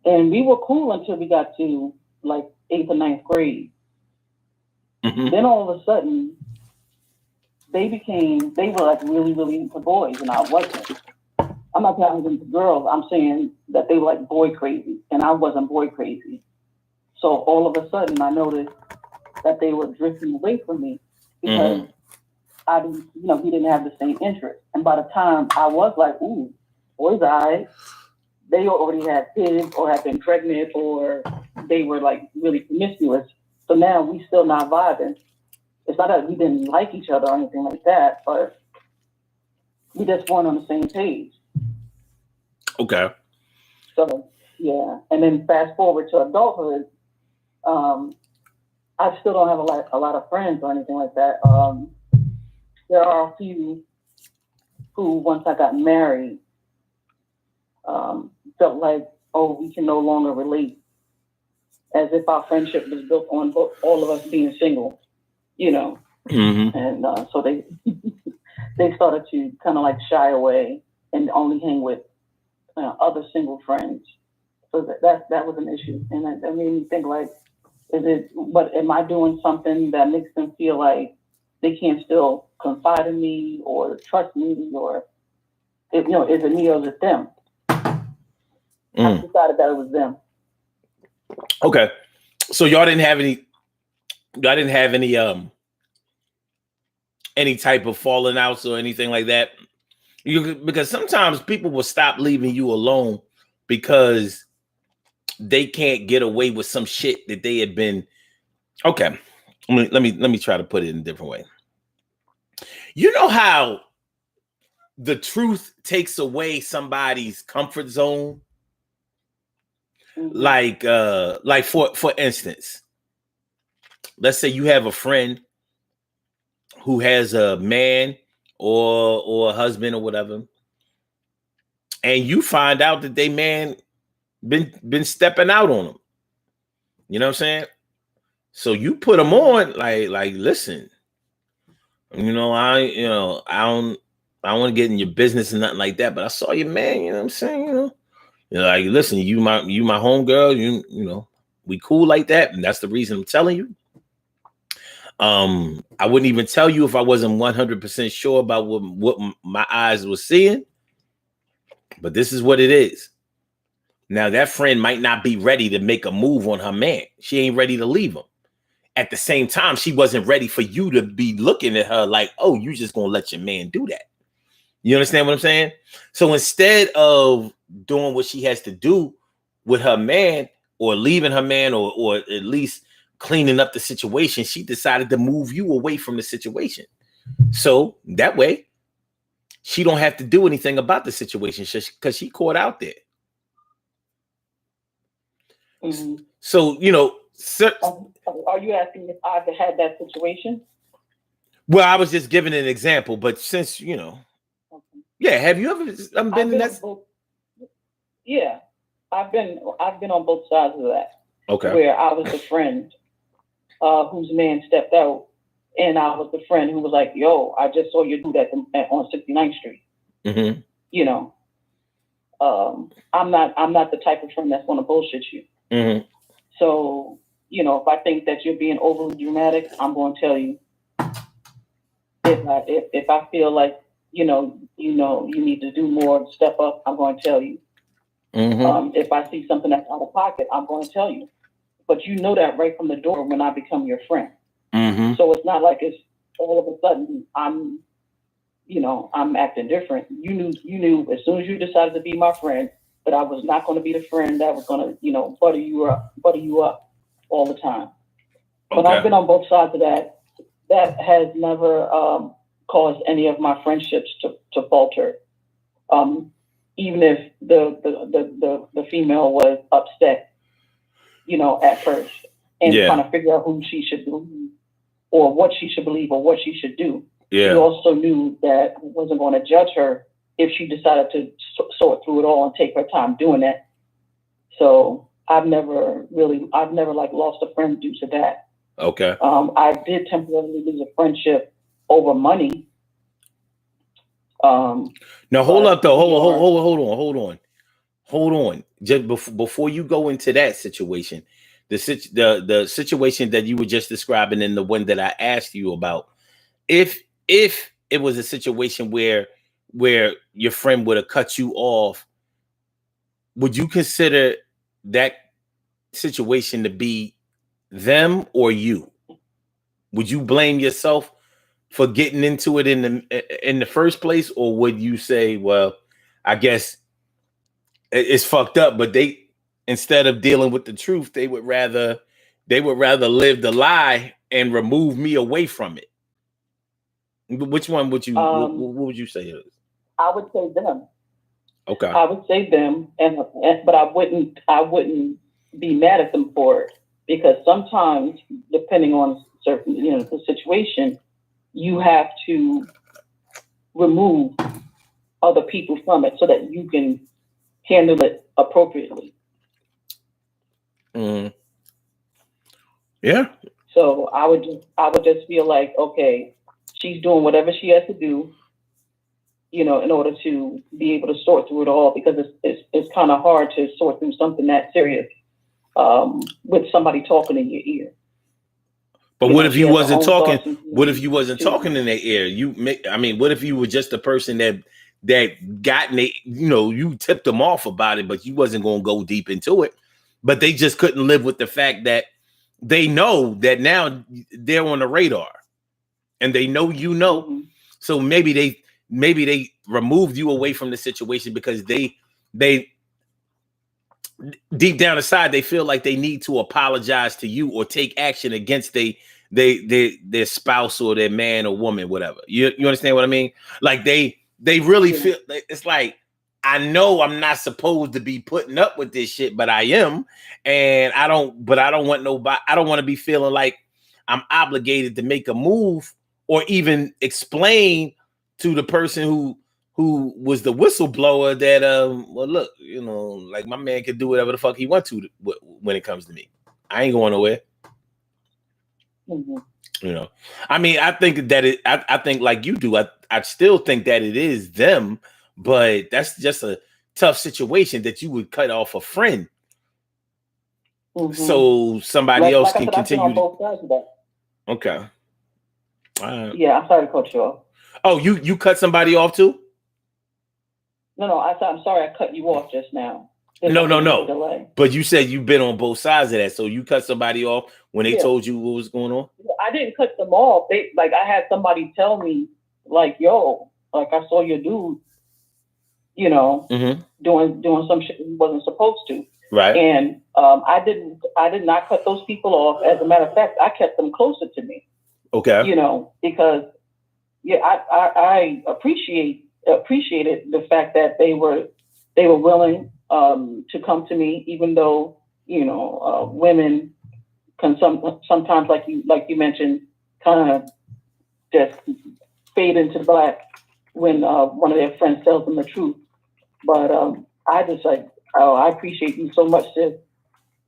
and we were cool until we got to like 8th or 9th grade. Mm-hmm. Then all of a sudden, they were like really, really into boys, and I wasn't. I'm not telling them to girls. I'm saying that they were like boy crazy, and I wasn't boy crazy. So all of a sudden, I noticed that they were drifting away from me because I didn't, we didn't have the same interest. And by the time I was like, ooh, boys, they already had kids or had been pregnant or they were like really promiscuous. So now we still not vibing. It's not that we didn't like each other or anything like that, but we just weren't on the same page. Okay. So, yeah. And then fast forward to adulthood, I still don't have a lot of friends or anything like that. There are a few who, once I got married, felt like, oh, we can no longer relate, as if our friendship was built on all of us being single, Mm-hmm. And so they started to kind of like shy away and only hang with other single friends. So that was an issue, and that made me think like, am I doing something that makes them feel like they can't still confide in me or trust me, or is it me or is it them? I decided that it was them. Okay, so y'all didn't have any type of falling outs or anything like that. Because sometimes people will stop leaving you alone because they can't get away with some shit that they had been. Okay, let me try to put it in a different way. You know how the truth takes away somebody's comfort zone? Mm-hmm. Like for instance, let's say you have a friend who has a man or a husband or whatever, and you find out that they man been stepping out on them. You know what I'm saying? So you put them on like listen, I don't want to get in your business and nothing like that, but I saw your man, you know what I'm saying? You're like, listen, you my homegirl, you know, we cool like that, and that's the reason I'm telling you. I wouldn't even tell you if I wasn't 100% sure about what my eyes were seeing, but this is what it is. Now that friend might not be ready to make a move on her man. She ain't ready to leave him. At the same time, she wasn't ready for you to be looking at her like, oh, you just gonna let your man do that. You understand what I'm saying? So instead of doing what she has to do with her man or leaving her man or at least cleaning up the situation, she decided to move you away from the situation. So that way, she don't have to do anything about the situation because she caught out there. Mm-hmm. So, are you asking if I've had that situation? Well, I was just giving an example, but since, okay. Yeah, have you ever been in that? Yeah, I've been on both sides of that. Okay. Where I was the friend whose man stepped out, and I was the friend who was like, yo, I just saw you do that on 69th Street. Mm-hmm. I'm not the type of friend that's going to bullshit you. Mm-hmm. So, if I think that you're being overly dramatic, I'm going to tell you. If I feel like, you need to do more, step up, I'm going to tell you. Mm-hmm. If I see something that's out of pocket, I'm going to tell you. but you know that right from the door when I become your friend. Mm-hmm. So it's not like it's all of a sudden I'm acting different. You knew as soon as you decided to be my friend that I was not going to be the friend that was going to, butter you up all the time. But I've been on both sides of that. That has never caused any of my friendships to falter. Even if the female was upset, at first, and trying to figure out who she should believe, or what she should believe, or what she should do. Yeah. She also knew that I wasn't going to judge her if she decided to sort through it all and take her time doing that. So I've never like lost a friend due to that. Okay. I did temporarily lose a friendship over money. Now hold up though. Hold on. Just before you go into that situation, the situation that you were just describing and the one that I asked you about, if it was a situation where your friend would have cut you off, would you consider that situation to be them or you? Would you blame yourself for getting into it in the first place, or would you say, well, I guess it's fucked up, but they, instead of dealing with the truth, they would rather live the lie and remove me away from it? Which one would you? What would you say it is? I would say them. Okay. I would say them, but I wouldn't be mad at them for it, because sometimes, depending on certain, the situation, you have to remove other people from it so that you can handle it appropriately. Mm. Yeah. So I would just feel like, okay, she's doing whatever she has to do, in order to be able to sort through it all, because it's kind of hard to sort through something that serious with somebody talking in your ear. But what if you wasn't talking? What if you wasn't talking in their ear? What if you were just a person that got you tipped them off about it, but you wasn't going to go deep into it, but they just couldn't live with the fact that they know that now they're on the radar, and they know Mm-hmm. so maybe they removed you away from the situation because they deep down inside they feel like they need to apologize to you or take action against their spouse or their man or woman, whatever. You understand what I mean? Like they really feel it's like, I know I'm not supposed to be putting up with this shit, but I am, and I don't want nobody. I don't want to be feeling like I'm obligated to make a move or even explain to the person who was the whistleblower that well, look, like, my man could do whatever the fuck he wants to when it comes to me. I ain't going nowhere. Mm-hmm. I think that I think like you do. I still think that it is them, but that's just a tough situation that you would cut off a friend. Mm-hmm. So somebody else can continue. On both sides of that. Okay. Yeah, I'm sorry to cut you off. Oh, you cut somebody off too? No, I'm sorry I cut you off just now. No. But you said you've been on both sides of that. So you cut somebody off when they told you what was going on? I didn't cut them off. I had somebody tell me, like, yo, like, I saw your dude, mm-hmm. doing some shit he wasn't supposed to. Right. And I did not cut those people off. As a matter of fact, I kept them closer to me. Okay. Because I appreciated the fact that they were willing to come to me, even though women can sometimes, like you mentioned, kind of just fade into black when one of their friends tells them the truth. But I just I appreciate you so much, sis.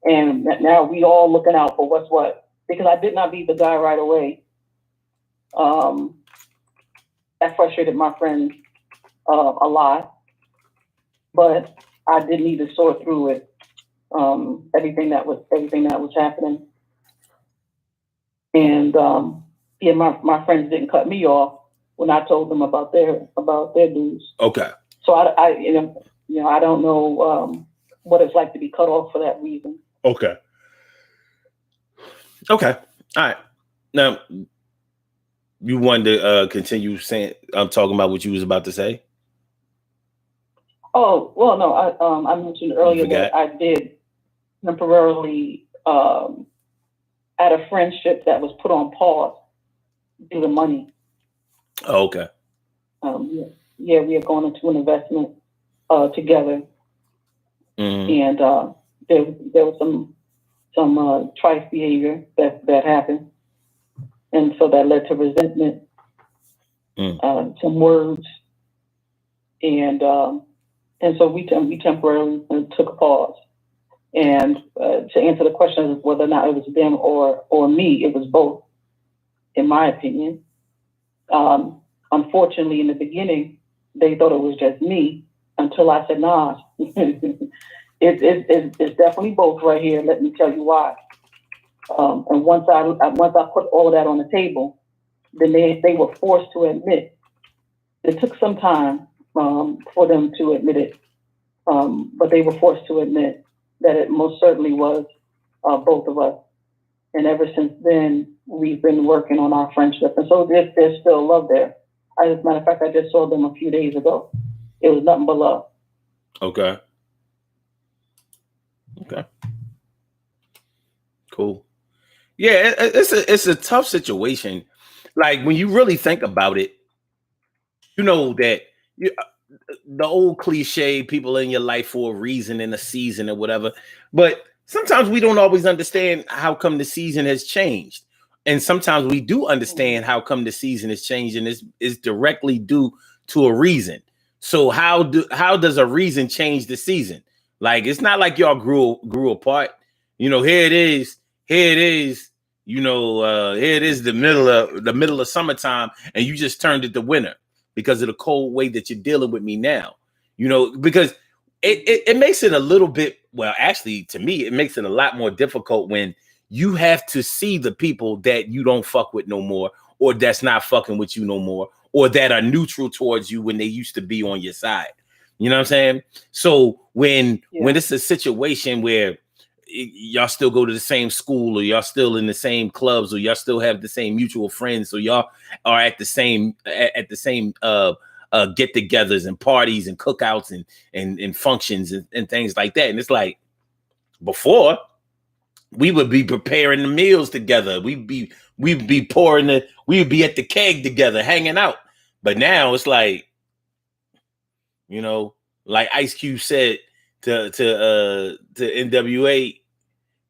And now we all looking out for what's what, because I did not beat the guy right away. That frustrated my friend a lot, but I did need to sort through it. Everything that was happening, and my friends didn't cut me off when I told them about their dues. Okay. So I don't know what it's like to be cut off for that reason. Okay. Okay. All right. Now, you wanted to continue saying, I'm talking about what you was about to say. Oh, well, no, I mentioned earlier forgot? that I did temporarily at a friendship that was put on pause due to money. Oh, okay. Yeah, yeah, we are going into an investment together, Mhm. and there was some trite behavior that happened, and so that led to resentment, some words, and um, and so we temporarily took a pause. And to answer the question of whether or not it was them or me, it was both, in my opinion. Unfortunately, in the beginning, they thought it was just me until I said, "Nah, it's definitely both right here. Let me tell you why." And once I put all of that on the table, then they were forced to admit. It took some time for them to admit it, but they were forced to admit that it most certainly was both of us. And ever since then, we've been working on our friendship. And so there's still love there. As a matter of fact, I just saw them a few days ago. It was nothing but love. Okay. Okay. Cool. Yeah, it's a tough situation. Like when you really think about it, you know that you, the old cliche, people in your life for a reason in a season or whatever. But sometimes we don't always understand how come the season has changed. And sometimes we do understand how come the season has changed, and it's directly due to a reason. So how does a reason change the season? Like it's not like y'all grew apart. You know, here it is, here it is the middle of summertime, and you just turned it to winter because of the cold way that you're dealing with me now. Because it makes it a little bit, well, actually, to me, it makes it a lot more difficult when you have to see the people that you don't fuck with no more, or that's not fucking with you no more, or that are neutral towards you when they used to be on your side. You know what I'm saying? So when it's a situation where y'all still go to the same school, or y'all still in the same clubs, or y'all still have the same mutual friends, or y'all are at the same get-togethers and parties and cookouts and functions and things like that. And it's like before we would be preparing the meals together. We'd be we'd be at the keg together, hanging out. But now it's like, like Ice Cube said to NWA,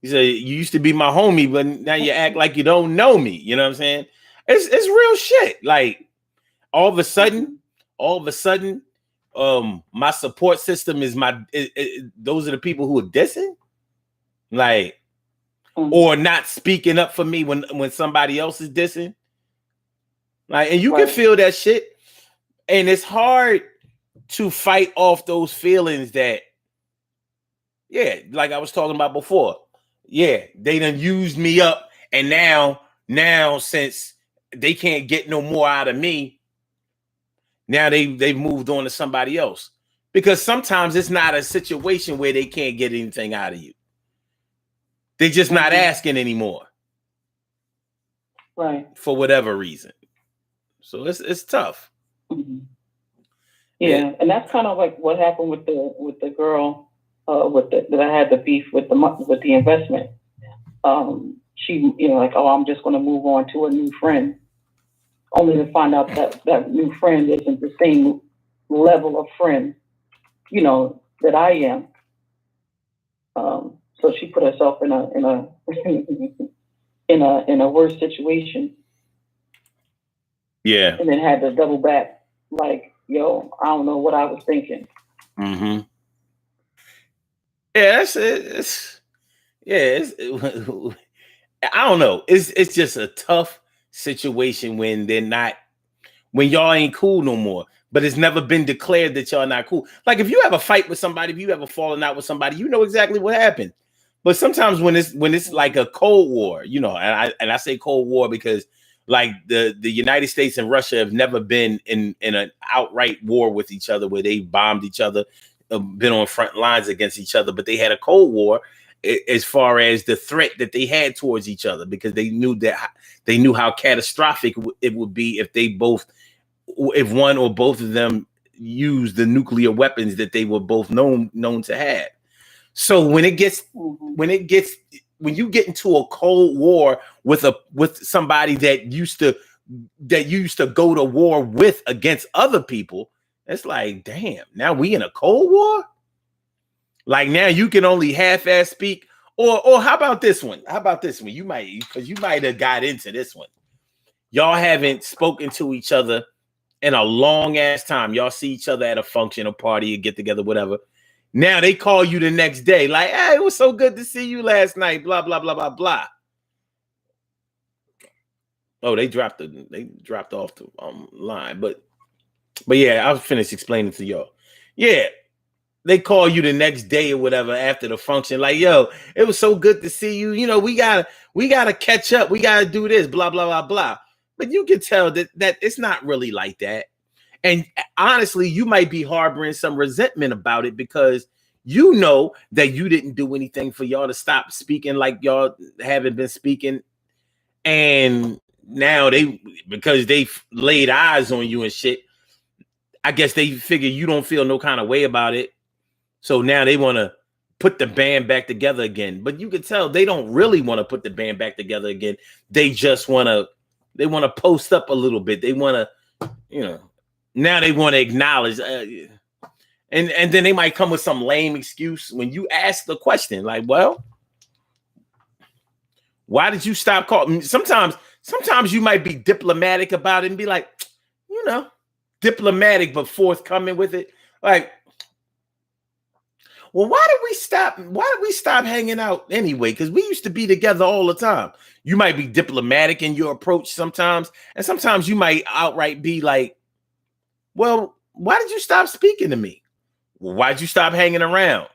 he said, "You used to be my homie, but now you act like you don't know me." You know what I'm saying? It's real shit. Like all of a sudden, my support system is those are the people who are dissing, like, or not speaking up for me when somebody else is dissing. Like, and you can feel that shit, and it's hard to fight off those feelings that, yeah, like I was talking about before. Yeah, they done used me up, and now since they can't get no more out of me, now they've moved on to somebody else. Because sometimes it's not a situation where they can't get anything out of you. They're just not asking anymore. Right. For whatever reason. So it's tough. Mm-hmm. Yeah, and that's kind of like what happened with the girl that I had the beef with the investment. She, like, oh, I'm just going to move on to a new friend, only to find out that new friend isn't the same level of friend, that I am. So she put herself in a in a worse situation. Yeah. And then had to double back, like, yo, I don't know what I was thinking. Mm-hmm. Yeah, I don't know. It's just a tough situation when y'all ain't cool no more. But it's never been declared that y'all not cool. Like if you have a fight with somebody, if you ever fallen out with somebody, you know exactly what happened. But sometimes when it's like a Cold War, and I say Cold War because like the United States and Russia have never been in an outright war with each other where they bombed each other, been on front lines against each other, but they had a Cold War. as far as the threat that they had towards each other, because they knew how catastrophic it would be if one or both of them used the nuclear weapons that they were both known to have. So when you get into a cold war with somebody that you used to go to war with against other people, it's like, damn, now we in a cold war? Like now you can only half-ass speak, or how about this one? You might have got into this one. Y'all haven't spoken to each other in a long ass time. Y'all see each other at a function, a party, a get together, whatever. Now they call you the next day, like, hey, it was so good to see you last night, blah, blah, blah, blah, blah. Oh, they dropped off the line. But yeah, I'll finish explaining to y'all. Yeah. They call you the next day or whatever after the function, like, yo, it was so good to see you. You know, we gotta catch up. We gotta do this, blah, blah, blah, blah. But you can tell that it's not really like that. And honestly, you might be harboring some resentment about it because you know that you didn't do anything for y'all to stop speaking like y'all haven't been speaking. And now because they laid eyes on you and shit, I guess they figure you don't feel no kind of way about it. So now they want to put the band back together again. But you can tell they don't really want to put the band back together again. They just want to post up a little bit. They want to, now they want to acknowledge. And then they might come with some lame excuse when you ask the question, like, well, why did you stop calling? Sometimes you might be diplomatic about it and be like, diplomatic, but forthcoming with it. Like, well, why did we stop hanging out anyway? Because we used to be together all the time. You might be diplomatic in your approach sometimes, and sometimes you might outright be like, well, why did you stop speaking to me? Well, why'd you stop hanging around?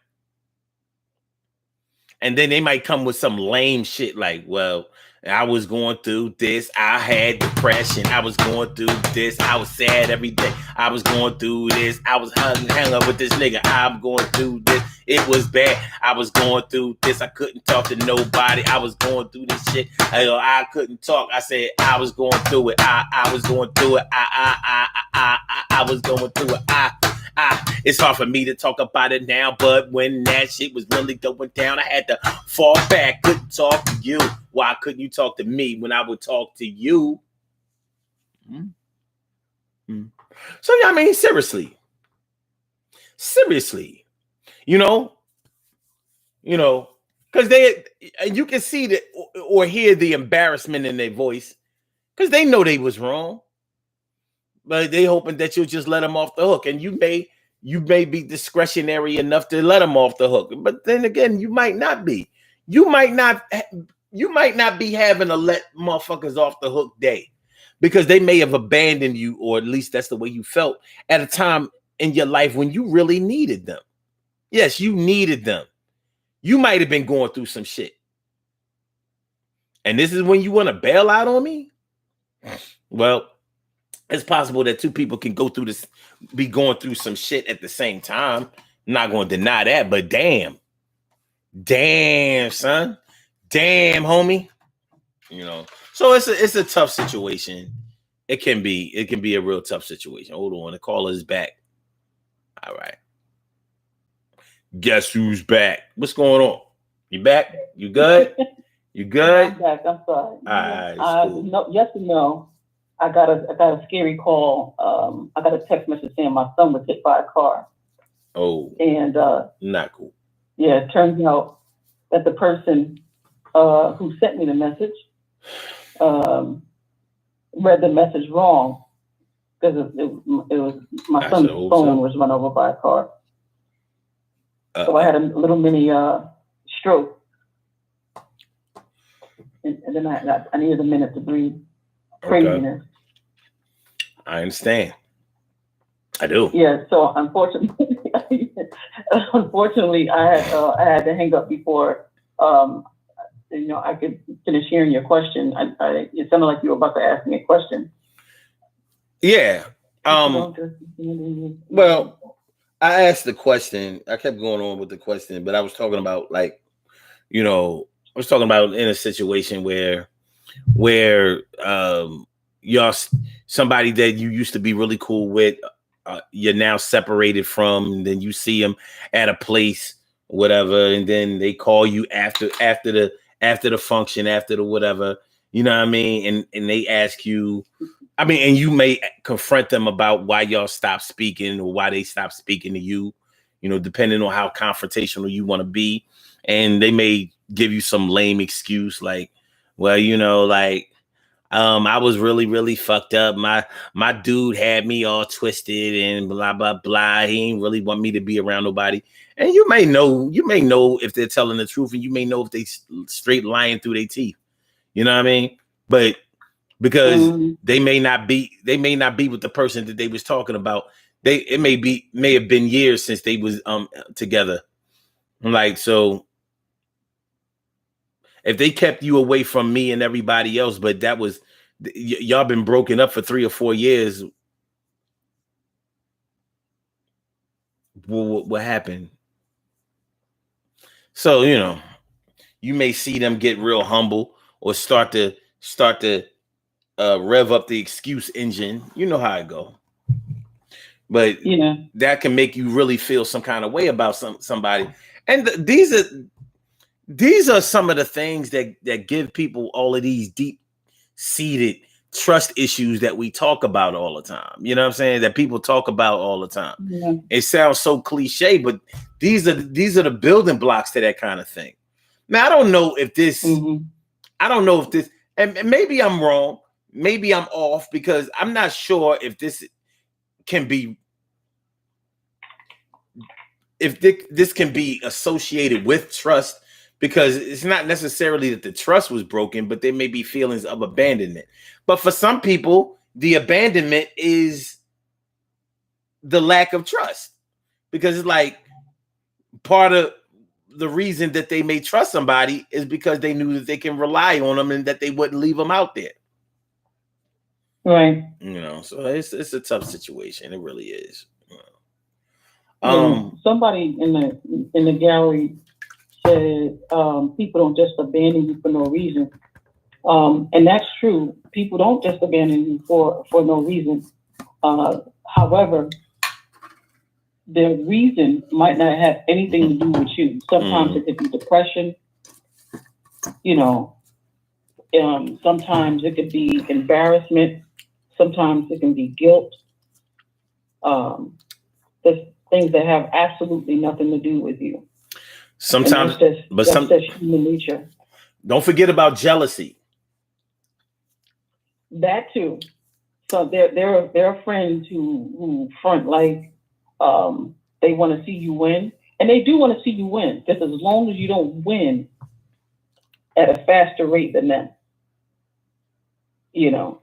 And then they might come with some lame shit like, well, I was going through this. I had depression. I was going through this. I was sad every day. I was going through this. I was hung up with this nigga. I'm going through this. It was bad. I was going through this. I couldn't talk to nobody. I was going through this shit. I couldn't talk. I said I was going through it. I was going through it. I was going through it. It's hard for me to talk about it now, but when that shit was really going down, I had to fall back. Couldn't talk to you. Why couldn't you talk to me when I would talk to you? So, I mean, seriously, because you can see that or hear the embarrassment in their voice because they know they was wrong. But they hoping that you'll just let them off the hook. And you may be discretionary enough to let them off the hook. But then again, you might not be. You might not be having a let motherfuckers off the hook day because they may have abandoned you, or at least that's the way you felt at a time in your life when you really needed them. Yes, you needed them. You might have been going through some shit. And this is when you want to bail out on me? Well, it's possible that two people can be going through some shit at the same time. I'm not going to deny that, but damn, son, damn, homie, So it's a tough situation. It can be a real tough situation. Hold on, the caller is back. All right. Guess who's back? What's going on? You back? You good? You good? I'm back. I'm sorry. All right. Cool. No, yes and no. I got a scary call. I got a text message saying my son was hit by a car. Oh. And not cool. Yeah, it turns out that the person who sent me the message read the message wrong because it was my son's phone was run over by a car. So I had a little mini stroke, and then I needed a minute to breathe. Craziness. Okay. I understand. I do. Yeah. So unfortunately, I had to hang up before I could finish hearing your question. It sounded like you were about to ask me a question. Yeah. Well, I asked the question. I kept going on with the question, but I was talking about like you know, I was talking about in a situation where y'all, somebody that you used to be really cool with, you're now separated from, and then you see them at a place, whatever, and then they call you after the function, after the whatever, you know what I mean, and they ask you, I mean, and you may confront them about why y'all stopped speaking or why they stopped speaking to you, you know, depending on how confrontational you want to be, and they may give you some lame excuse like, well, you know, like, I was really, really fucked up. My dude had me all twisted and blah, blah, blah. He ain't really want me to be around nobody. And you may know if they're telling the truth, and you may know if they straight lying through their teeth. You know what I mean? But because they may not be with the person that they was talking about. It may have been years since they was together. Like, so if they kept you away from me and everybody else, but that was y'all been broken up for 3 or 4 years, what happened? So, you know, you may see them get real humble or start to rev up the excuse engine. You know how it go. But that can make you really feel some kind of way about somebody. And these are some of the things that give people all of these deep-seated trust issues that we talk about all the time. You know what I'm saying? That people talk about all the time. Yeah. It sounds so cliche, but these are the building blocks to that kind of thing. Now, I don't know if this, and maybe I'm wrong, maybe I'm off, because I'm not sure if this can be, this can be associated with trust, because it's not necessarily that the trust was broken, but there may be feelings of abandonment. But for some people, the abandonment is the lack of trust, because it's like part of the reason that they may trust somebody is because they knew that they can rely on them and that they wouldn't leave them out there. Right. You know, so it's a tough situation. It really is. Somebody in the gallery said people don't just abandon you for no reason, and that's true. People don't just abandon you for no reason. However, the reason might not have anything to do with you. Sometimes it could be depression. You know, sometimes it could be embarrassment. Sometimes it can be guilt. There's things that have absolutely nothing to do with you. Sometimes, that's human nature. Don't forget about jealousy. That too. So there are friends who front like they want to see you win, and they do want to see you win, just as long as you don't win at a faster rate than them. You know.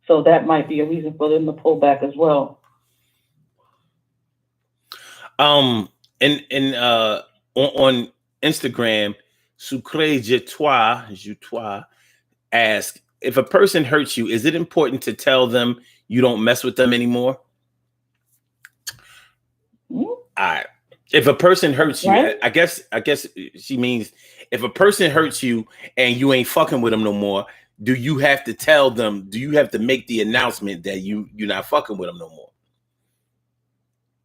So that might be a reason for them to pull back as well. On Instagram, Sucre Jutois asked, if a person hurts you, is it important to tell them you don't mess with them anymore? All right. If a person hurts you, right? I guess she means if a person hurts you and you ain't fucking with them no more, do you have to tell them? Do you have to make the announcement that you're not fucking with them no more?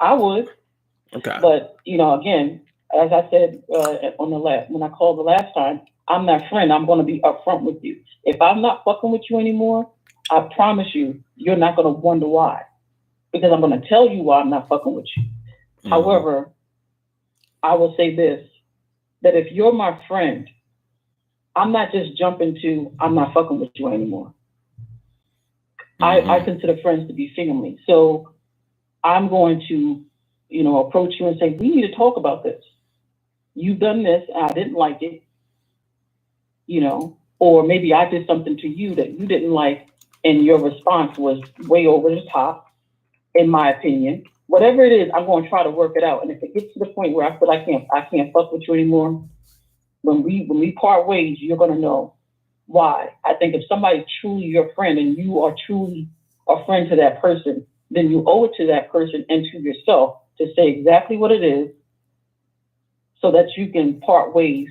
I would. Okay. But again, as I said when I called the last time, I'm that friend. I'm going to be upfront with you. If I'm not fucking with you anymore, I promise you're not going to wonder why, because I'm going to tell you why I'm not fucking with you. Mm-hmm. However, I will say this: that if you're my friend, I'm not just jumping to I'm not fucking with you anymore. Mm-hmm. I consider friends to be family, so I'm going to approach you and say, we need to talk about this. You've done this, and I didn't like it, or maybe I did something to you that you didn't like, and your response was way over the top, in my opinion. Whatever it is, I'm going to try to work it out. And if it gets to the point where I feel I can't fuck with you anymore, when we part ways, you're going to know why. I think if somebody's truly your friend and you are truly a friend to that person, then you owe it to that person and to yourself to say exactly what it is, so that you can part ways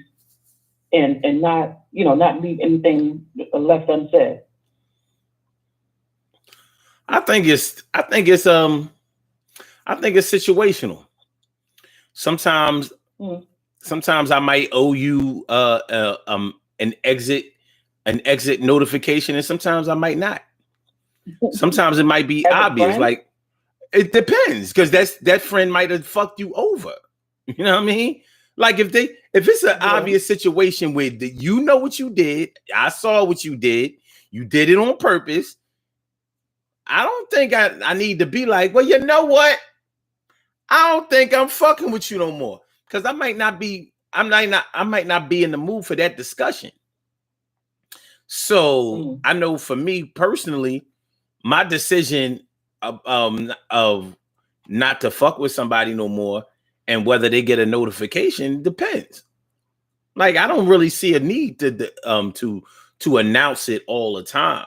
and not, not leave anything left unsaid? I think it's situational. Sometimes I might owe you an exit notification, and sometimes I might not. Sometimes it might be obvious, like it depends, because that friend might have fucked you over. You know what I mean? Like if it's an obvious situation where you know what you did, I saw what you did it on purpose. I don't think I need to be like, well, you know what? I don't think I'm fucking with you no more, because I might not be in the mood for that discussion. So I know for me personally, my decision of not to fuck with somebody no more and whether they get a notification depends. Like I don't really see a need to announce it all the time.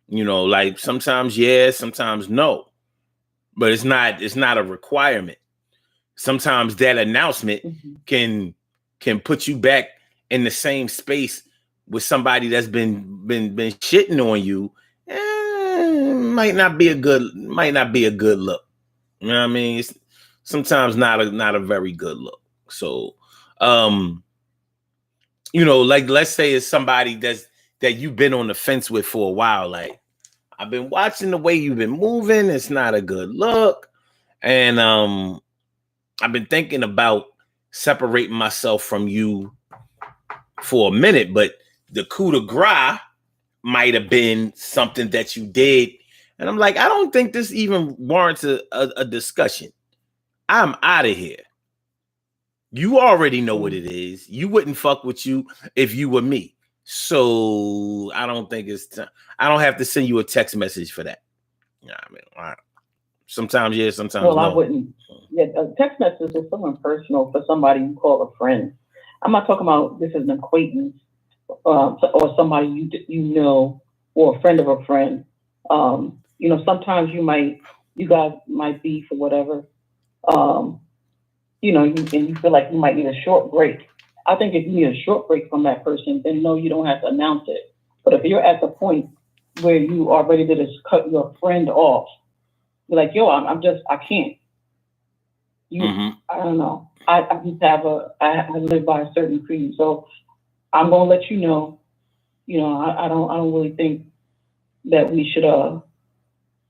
Like sometimes yes, sometimes no. But it's not a requirement. Sometimes that announcement can put you back in the same space with somebody that's been shitting on you. Might not be a good look. You know what I mean? It's sometimes not a very good look. So, like let's say it's somebody that you've been on the fence with for a while. Like I've been watching the way you've been moving. It's not a good look, and I've been thinking about separating myself from you for a minute, but the coup de grace might have been something that you did. And I'm like, I don't think this even warrants a discussion. I'm out of here. You already know what it is. You wouldn't fuck with you if you were me. So I don't think I don't have to send you a text message for that. Yeah, I mean, sometimes yes, sometimes no. I wouldn't. Yeah, a text message is so impersonal for somebody you call a friend. I'm not talking about this is an acquaintance or somebody you know, or a friend of a friend. Sometimes you guys might be for whatever. And you feel like you might need a short break. I think if you need a short break from that person, then no, you don't have to announce it. But if you're at the point where you are ready to just cut your friend off, you're like, yo, I can't. I don't know. I just I live by a certain creed. So I'm going to let you know, I don't really think that we should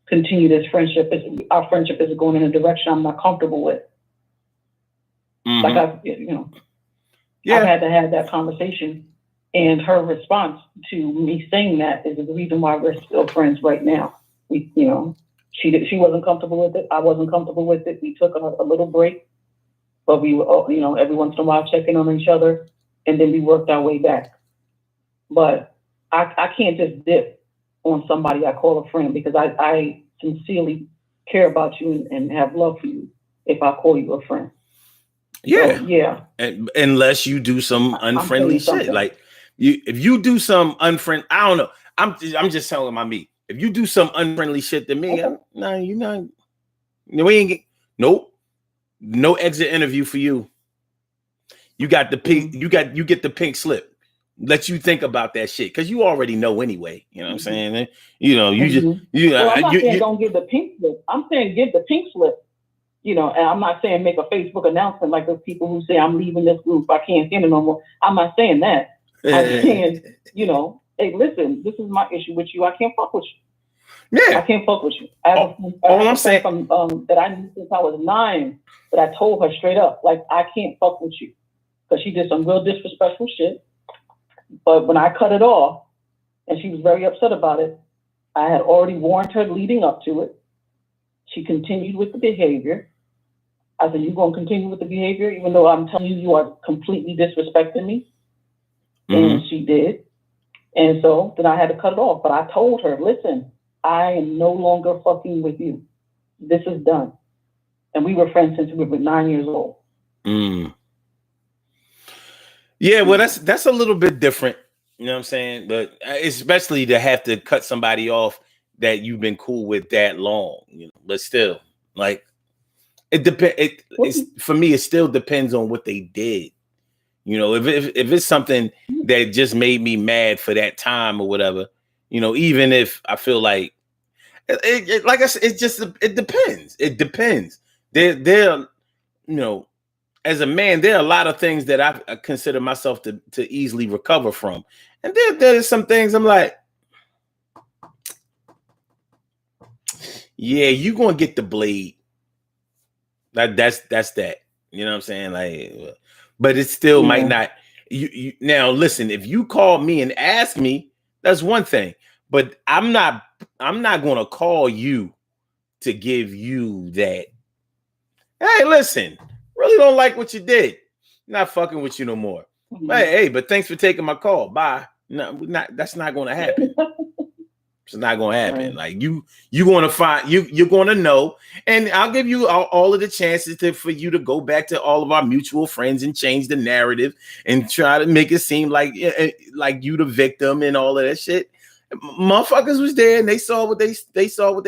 continue this friendship. Our friendship is going in a direction I'm not comfortable with. Like I've had to have that conversation, and her response to me saying that is the reason why we're still friends right now. She wasn't comfortable with it. I wasn't comfortable with it. We took a little break, but we were, every once in a while checking on each other, and then we worked our way back. But I can't just dip on somebody I call a friend, because I sincerely care about you and have love for you if I call you a friend. Yeah. So, yeah. Unless you do some unfriendly shit. Like if you do some unfriendly, I don't know. I'm just telling my me. If you do some unfriendly shit to me, we ain't nope. No exit interview for you. You got the pink, you get the pink slip. Let you think about that shit, because you already know anyway. You know what I'm saying? Well, I'm not saying don't give the pink slip. I'm saying give the pink slip. And I'm not saying make a Facebook announcement like those people who say I'm leaving this group, I can't stand it no more. I'm not saying that. I'm saying, hey, listen, this is my issue with you. I can't fuck with you. Yeah, I can't fuck with you. I'm saying that I knew since I was 9, that I told her straight up, like, I can't fuck with you, because she did some real disrespectful shit. But when I cut it off, and she was very upset about it, I had already warned her leading up to it. She continued with the behavior. I said, you're going to continue with the behavior, even though I'm telling you you are completely disrespecting me? And she did. And so then I had to cut it off. But I told her, listen, I am no longer fucking with you. This is done. And we were friends since we were 9 years old. Yeah, well, that's a little bit different. You know what I'm saying? But especially to have to cut somebody off that you've been cool with that long. But still, like, It depends. It's for me. It still depends on what they did. You know, if it's something that just made me mad for that time or whatever, you know, even if I feel like, like I said, it depends. It depends. There, you know, as a man, there are a lot of things that I consider myself to easily recover from, and there's some things I'm like, yeah, you gonna get the blade. That's that. You know what I'm saying? Like, but it still might not. You now listen. If you call me and ask me, that's one thing. But I'm not gonna call you to give you that. Hey, listen, really don't like what you did. Not fucking with you no more. Hey, but thanks for taking my call. Bye. No, that's not gonna happen. It's not gonna happen. Right. Like you're gonna find you're gonna know, and I'll give you all of the chances for you to go back to all of our mutual friends and change the narrative and try to make it seem like you the victim and all of that shit. Motherfuckers was there and they saw what they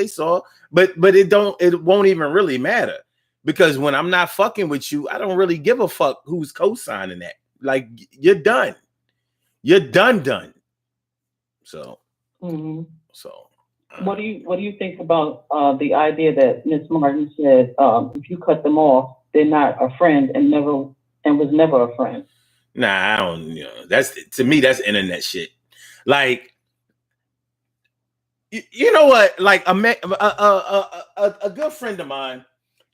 saw, but it won't even really matter, because when I'm not fucking with you, I don't really give a fuck who's co-signing that. Like, you're done. You're done. So. Mm-hmm. So, what do you think about the idea that Miss Martin said, if you cut them off, they're not a friend and was never a friend? Nah, I don't. You know, to me that's internet shit. Like, you know what? Like a good friend of mine,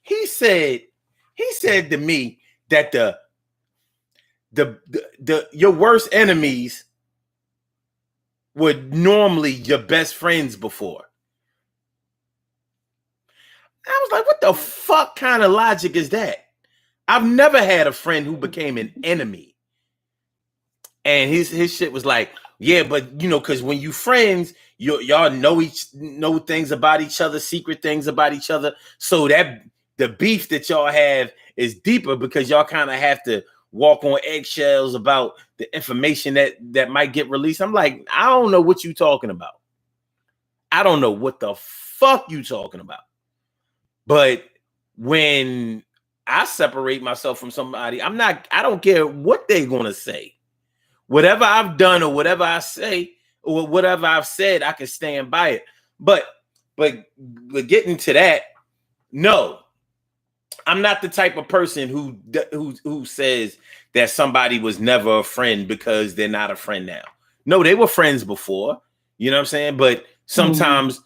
he said to me that the your worst enemies were normally your best friends before. I was like, what the fuck kind of logic is that? I've never had a friend who became an enemy. And his shit was like, yeah, but you know, because when you friends, y'all know things about each other, secret things about each other. So that the beef that y'all have is deeper because y'all kind of have to walk on eggshells about the information that might get released. I'm like, I don't know what you talking about. I don't know what the fuck you talking about. But when I separate myself from somebody, I don't care what they're gonna say. Whatever I've done or whatever I say or whatever I've said, I can stand by it. But getting to that, no. I'm not the type of person who says that somebody was never a friend because they're not a friend now. No, they were friends before. You know what I'm saying? But sometimes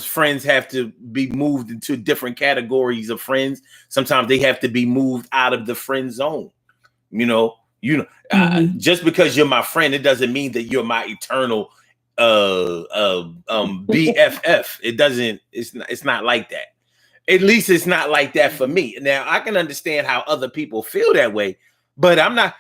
friends have to be moved into different categories of friends. Sometimes they have to be moved out of the friend zone. Just because you're my friend, it doesn't mean that you're my eternal BFF. It doesn't. It's not like that. At least it's not like that for me. Now I can understand how other people feel that way, but I'm not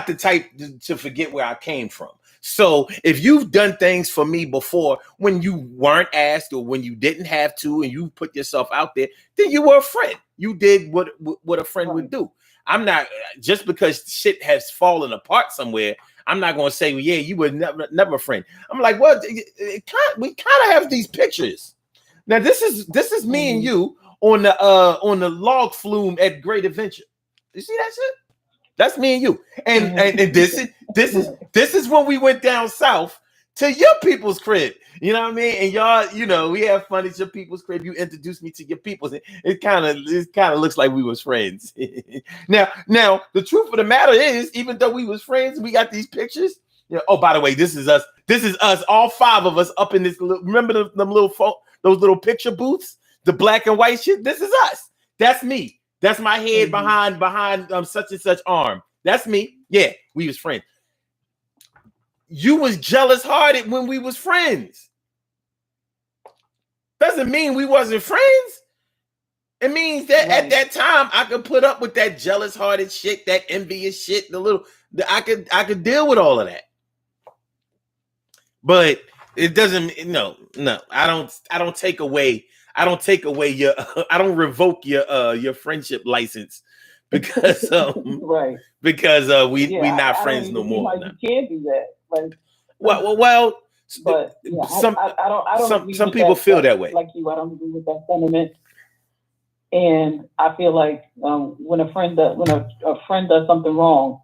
the type to forget where I came from. So if you've done things for me before when you weren't asked or when you didn't have to and you put yourself out there, then you were a friend. You did what a friend would do. I'm not, just because shit has fallen apart somewhere, I'm not going to say, well, yeah, you were never a friend. I'm like, well, we kind of have these pictures. Now this is me and you on the log flume at Great Adventure. You see that shit? That's me and you. And this is when we went down south to your people's crib. You know what I mean? And y'all, we have fun at your people's crib. You introduced me to your people's. It kind of looks like we was friends. Now, the truth of the matter is, even though we was friends, we got these pictures. Oh, by the way, this is us. This is us, all five of us up in this. Remember those little picture booths, the black and white shit? This is us. That's me. That's my head behind such and such arm. That's me. Yeah, we was friends. You was jealous-hearted when we was friends. Doesn't mean we wasn't friends. It means that at that time I could put up with that jealous-hearted shit, that envious shit, I could deal with all of that. But it doesn't. No. I don't take away. I don't revoke your friendship license because because we not friends no more. Like you can't do that. Like, well. But some people feel that way. Like you, I don't agree with that sentiment. And I feel like when a friend does something wrong,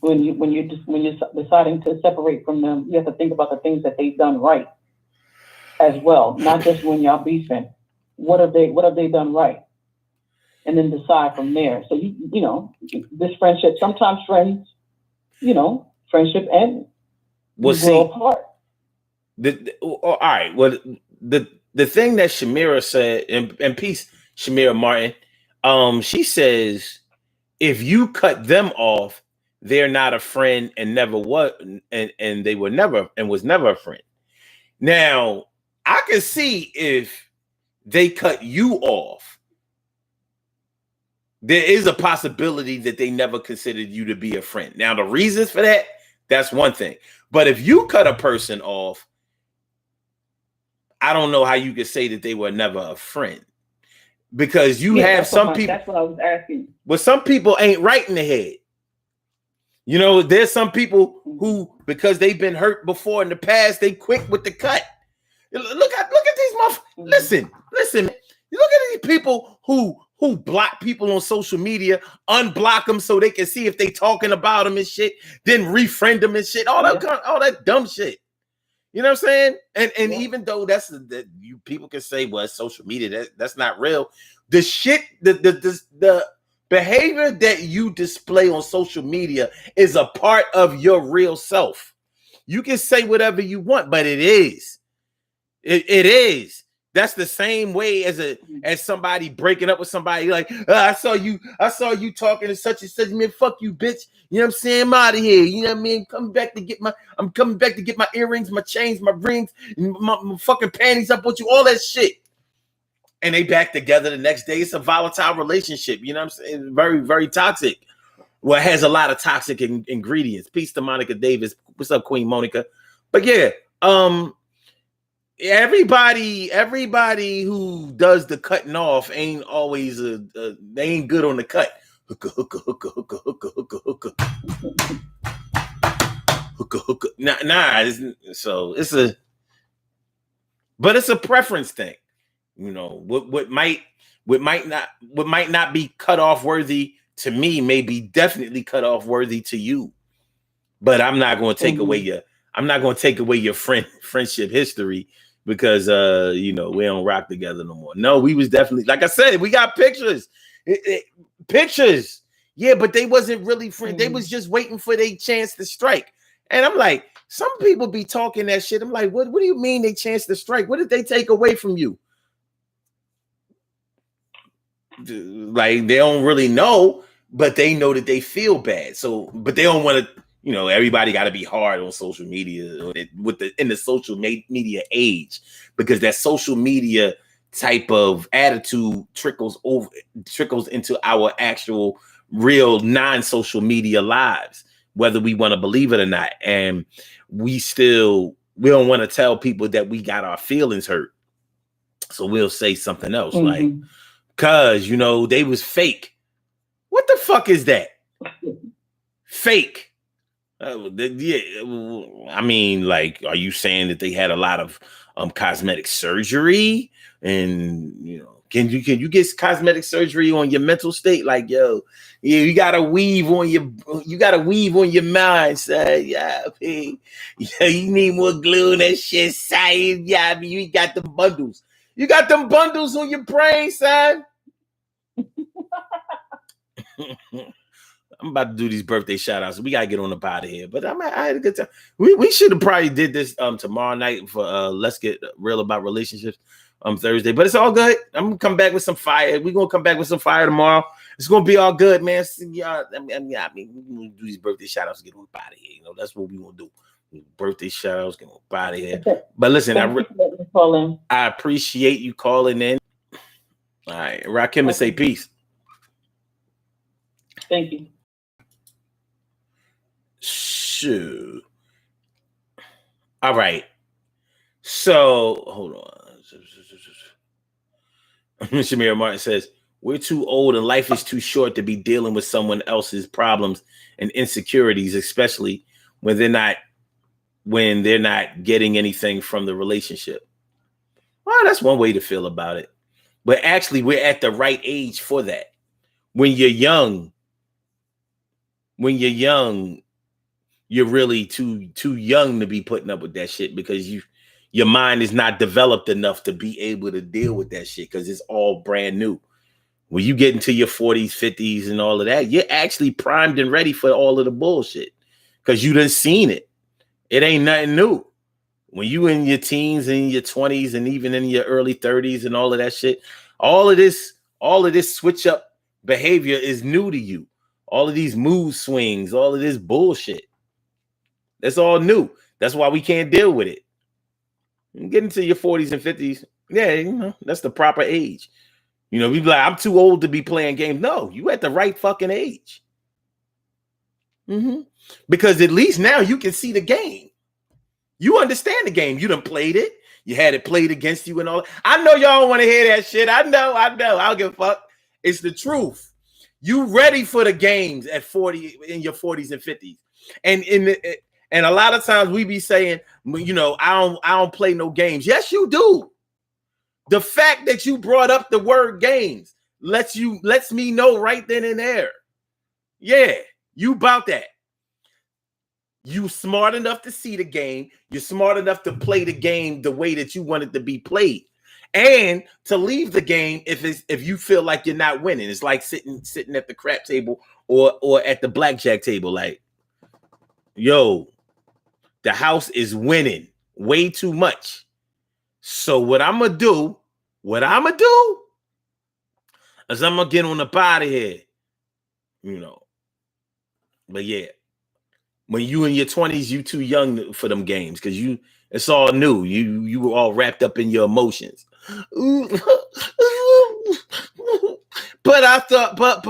when you're deciding to separate from them, you have to think about the things that they've done right as well, not just when y'all beefing. What have they done right? And then decide from there. So you know, this friendship, sometimes friends, you know, friendship end. Well, you grow apart. All right. Well, the thing that Shamira said, and peace, Shamira Martin, she says, if you cut them off, they're not a friend and never was, and they were never and was never a friend. Now, I can see if they cut you off, there is a possibility that they never considered you to be a friend. Now, the reasons for that, that's one thing. But if you cut a person off, I don't know how you could say that they were never a friend, because you have some people. That's what I was asking. Well, some people ain't right in the head. You know, there's some people who, because they've been hurt before in the past, they quick with the cut. Look at these motherfuckers. Listen. You look at these people who block people on social media, unblock them so they can see if they talking about them and shit, then refriend them and shit. All that dumb shit. You know what I'm saying? And even though that's that you people can say, well, it's social media, that's not real. The shit, the behavior that you display on social media is a part of your real self. You can say whatever you want, but it is. It is. That's the same way as somebody breaking up with somebody. Like, I saw you talking to such and such. Man, fuck you, bitch. You know what I'm saying? I'm out of here. You know what I mean? I'm coming back to get my earrings, my chains, my rings, my fucking panties up with you, all that shit. And they back together the next day. It's a volatile relationship. You know what I'm saying? Very, very toxic. Well, it has a lot of toxic ingredients. Peace to Monica Davis. What's up, Queen Monica? But yeah, everybody who does the cutting off ain't always they ain't good on the cut. Nah. So it's a preference thing. You know, what might not be cut off worthy to me may be definitely cut off worthy to you. But I'm not going to take away your friendship history because you know, we don't rock together no more. No, we was definitely, like I said, we got pictures. Pictures. Yeah, but they wasn't really friends. They was just waiting for their chance to strike. And I'm like, some people be talking that shit. I'm like, what do you mean they chance to strike? What did they take away from you? Like, they don't really know, but they know that they feel bad. So, but they don't want to, you know, everybody got to be hard on social media in the social media age, because that social media type of attitude trickles into our actual real non-social media lives, whether we want to believe it or not. And we don't want to tell people that we got our feelings hurt. So we'll say something else like, cause, you know, they was fake. What the fuck is that? Fake. Yeah. I mean, like, are you saying that they had a lot of cosmetic surgery? And, you know, can you get cosmetic surgery on your mental state? Like, yo, yeah, you gotta weave on your mind, son. Yeah, you need more glue and that shit, son. Yeah, you got them bundles. You got them bundles on your brain, son. I'm about to do these birthday shout outs. We got to get on the out of here. But I had a good time. We should have probably did this tomorrow night for Let's Get Real About Relationships Thursday. But it's all good. I'm going to come back with some fire. We're going to come back with some fire tomorrow. It's going to be all good, man. Yeah, I mean, we're going to do these birthday shout outs and get on out of here. You know, that's what we going to do. Birthday shout outs, get on out of here. But listen, I appreciate you calling in. All right. Rakim and say peace. Thank you. Shoot. All right. So hold on. Shamira Martin says, we're too old and life is too short to be dealing with someone else's problems and insecurities, especially when they're not getting anything from the relationship. Well, that's one way to feel about it. But actually, we're at the right age for that. When you're young, you're really too young to be putting up with that shit because your mind is not developed enough to be able to deal with that shit because it's all brand new. When you get into your 40s, 50s, and all of that, you're actually primed and ready for all of the bullshit because you done seen it. It ain't nothing new. When you in your teens and your 20s and even in your early 30s and all of that shit, all of this switch up behavior is new to you. All of these mood swings, all of this bullshit. That's all new. That's why we can't deal with it. You get into your 40s and 50s, yeah, that's the proper age. We be like, I'm too old to be playing games. No, you at the right fucking age. Because at least now you can see the game. You understand the game. You done played it. You had it played against you and all. I know y'all don't want to hear that shit. I know. I don't give a fuck. It's the truth. You ready for the games at 40 in your 40s and 50s. And a lot of times we be saying, I don't play no games. Yes, you do. The fact that you brought up the word games lets me know right then and there. Yeah, you about that. You smart enough to see the game. You're smart enough to play the game the way that you want it to be played, and to leave the game if you feel like you're not winning. It's like sitting at the crap table or at the blackjack table. Like, yo, the house is winning way too much. So what I'm gonna do is I'm gonna get on up out of here. But yeah. When you in your 20s, you too young for them games because it's all new. You were all wrapped up in your emotions. But I thought, but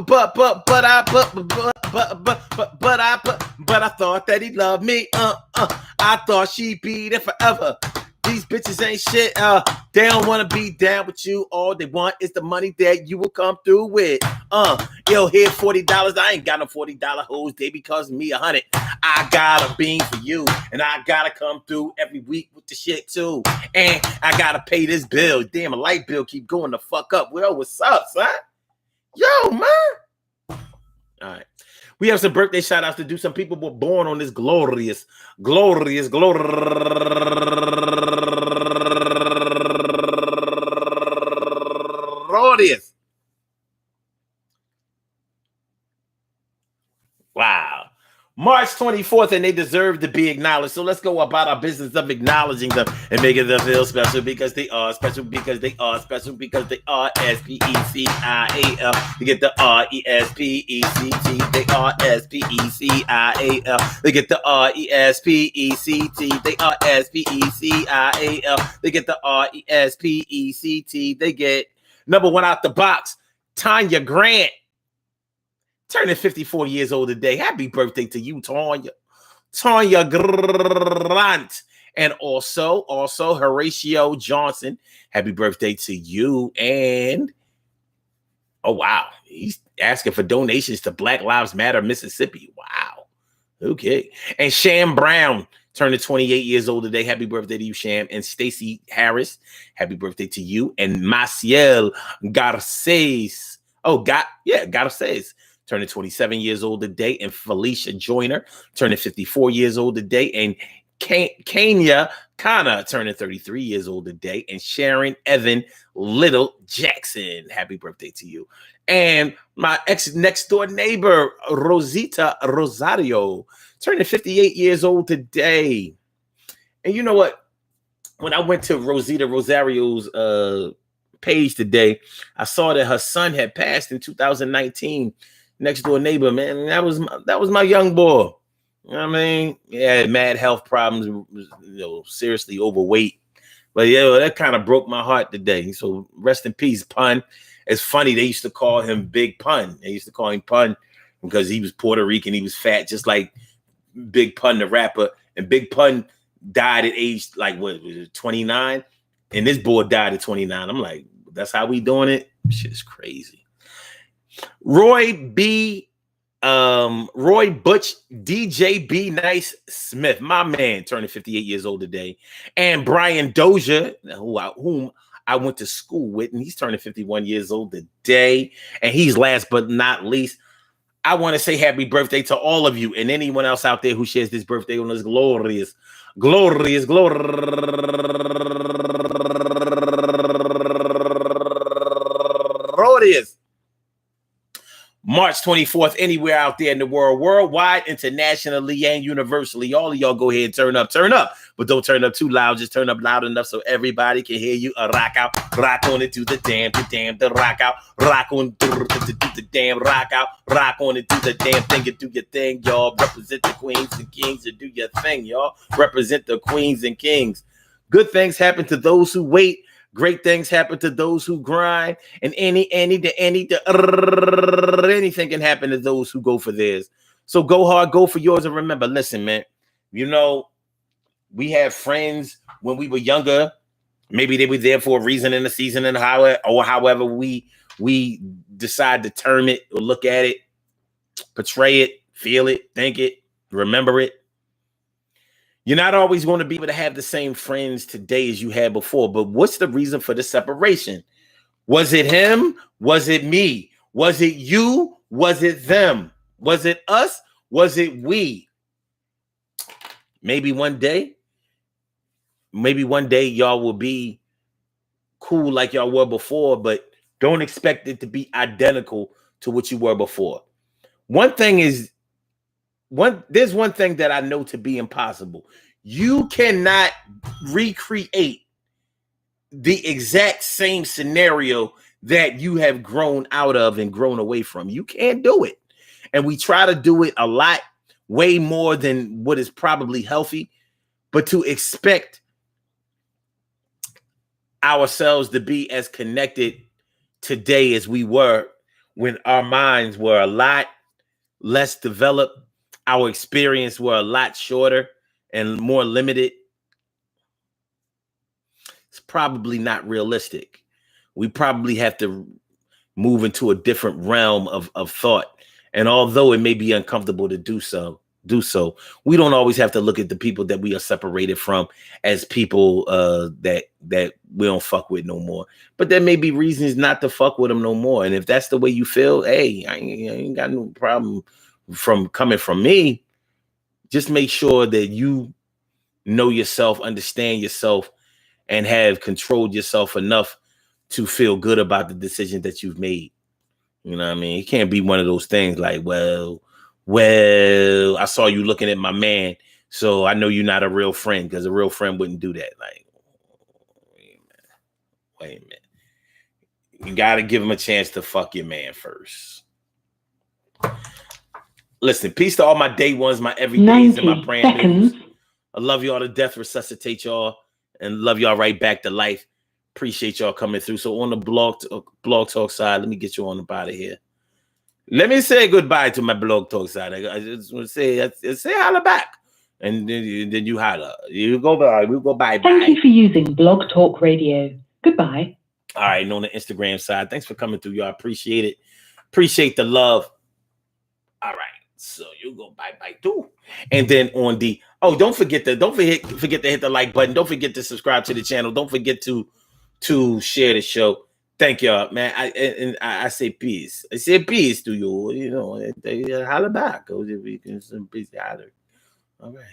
I thought that he loved me. I thought she'd be there forever. These bitches ain't shit. They don't want to be down with you. All they want is the money that you will come through with. Yo, here $40. I ain't got no $40 hoes. They be costing me $100. I got a bean for you, and I gotta come through every week with the shit too. And I gotta pay this bill. Damn, a light bill keep going the fuck up. Well, what's up, son? Yo, man. All right. We have some birthday shout outs to do. Some people were born on this glorious wow. March 24th, and they deserve to be acknowledged. So let's go about our business of acknowledging them and making them feel special because they are special, because they are special, because they are SPECIAL. You get the RESPECT. They are SPECIAL. They get the RESPECT. They are SPECIAL. They get the RESPECT. They get number one out the box, Tanya Grant. Turning 54 years old today. Happy birthday to you, Tanya. Tanya Grant. And also Horatio Johnson. Happy birthday to you. And, oh, wow. He's asking for donations to Black Lives Matter, Mississippi. Wow. Okay. And Sham Brown turning 28 years old today. Happy birthday to you, Sham. And Stacey Harris. Happy birthday to you. And Maciel Garces. Garces. Turning 27 years old today, and Felicia Joyner turning 54 years old today, and Kenya Kana turning 33 years old today, and Sharon Evan Little Jackson. Happy birthday to you. And my next door neighbor, Rosita Rosario, turning 58 years old today. And you know what? When I went to Rosita Rosario's page today, I saw that her son had passed in 2019. Next door neighbor, man, that was my young boy. You know what I mean? Yeah, mad health problems, seriously overweight. But yeah, that kind of broke my heart today. So rest in peace, Pun. It's funny, they used to call him Big Pun. They used to call him Pun because he was Puerto Rican. He was fat, just like Big Pun, the rapper. And Big Pun died at age, 29? And this boy died at 29. I'm like, that's how we doing it? Shit's crazy. Roy Butch DJ B Nice Smith, my man, turning 58 years old today. And Brian Dozier, whom I went to school with, and he's turning 51 years old today. And he's last but not least. I want to say happy birthday to all of you and anyone else out there who shares this birthday on this glorious March 24th, anywhere out there in the world, worldwide, internationally, and universally. All of y'all go ahead and turn up, but don't turn up too loud. Just turn up loud enough so everybody can hear you. Rock out, rock on it, do the damn, the rock out, rock on, do the damn, rock out, rock on it, do the damn thing, and do your thing, y'all. Represent the queens and kings and do your thing, y'all. Represent the queens and kings. Good things happen to those who wait. Great things happen to those who grind, and anything can happen to those who go for theirs. So go hard, go for yours, and remember, listen, man, you know, we had friends when we were younger. Maybe they were there for a reason in the season, and however we decide to term it or look at it, portray it, feel it, think it, remember it. You're not always going to be able to have the same friends today as you had before, but what's the reason for the separation? Was it him? Was it me? Was it you? Was it them? Was it us? Was it we? Maybe one day y'all will be cool like y'all were before, but don't expect it to be identical to what you were before. There's one thing that I know to be impossible. You cannot recreate the exact same scenario that you have grown out of and grown away from. You can't do it. And we try to do it a lot, way more than what is probably healthy. But to expect ourselves to be as connected today as we were when our minds were a lot less developed, our experience were a lot shorter and more limited, it's probably not realistic. We probably have to move into a different realm of thought. And although it may be uncomfortable to do so, we don't always have to look at the people that we are separated from as people that we don't fuck with no more. But there may be reasons not to fuck with them no more. And if that's the way you feel, hey, I ain't got no problem from coming from me. Just make sure that you know yourself, understand yourself, and have controlled yourself enough to feel good about the decision that you've made. You know what I mean? It can't be one of those things like, well, I saw you looking at my man, so I know you're not a real friend, because a real friend wouldn't do that. Like, wait a minute. You got to give him a chance to fuck your man first. Listen, peace to all my day ones, my everydays, and my brand news. I love y'all to death, resuscitate y'all, and love y'all right back to life. Appreciate y'all coming through. So on the blog talk side, let me get you on up out of here. Let me say goodbye to my blog talk side. I just want to say holla back, and then you holla. You go by. We'll go bye. Thank you for using Blog Talk Radio. Goodbye. All right, and on the Instagram side, thanks for coming through, y'all. Appreciate it. Appreciate the love. All right. So you go bye too. And then on the don't forget to hit the like button. Don't forget to subscribe to the channel. Don't forget to share the show. Thank y'all, man. I say peace. I say peace to you. You know, holla back. Peace holler. All right.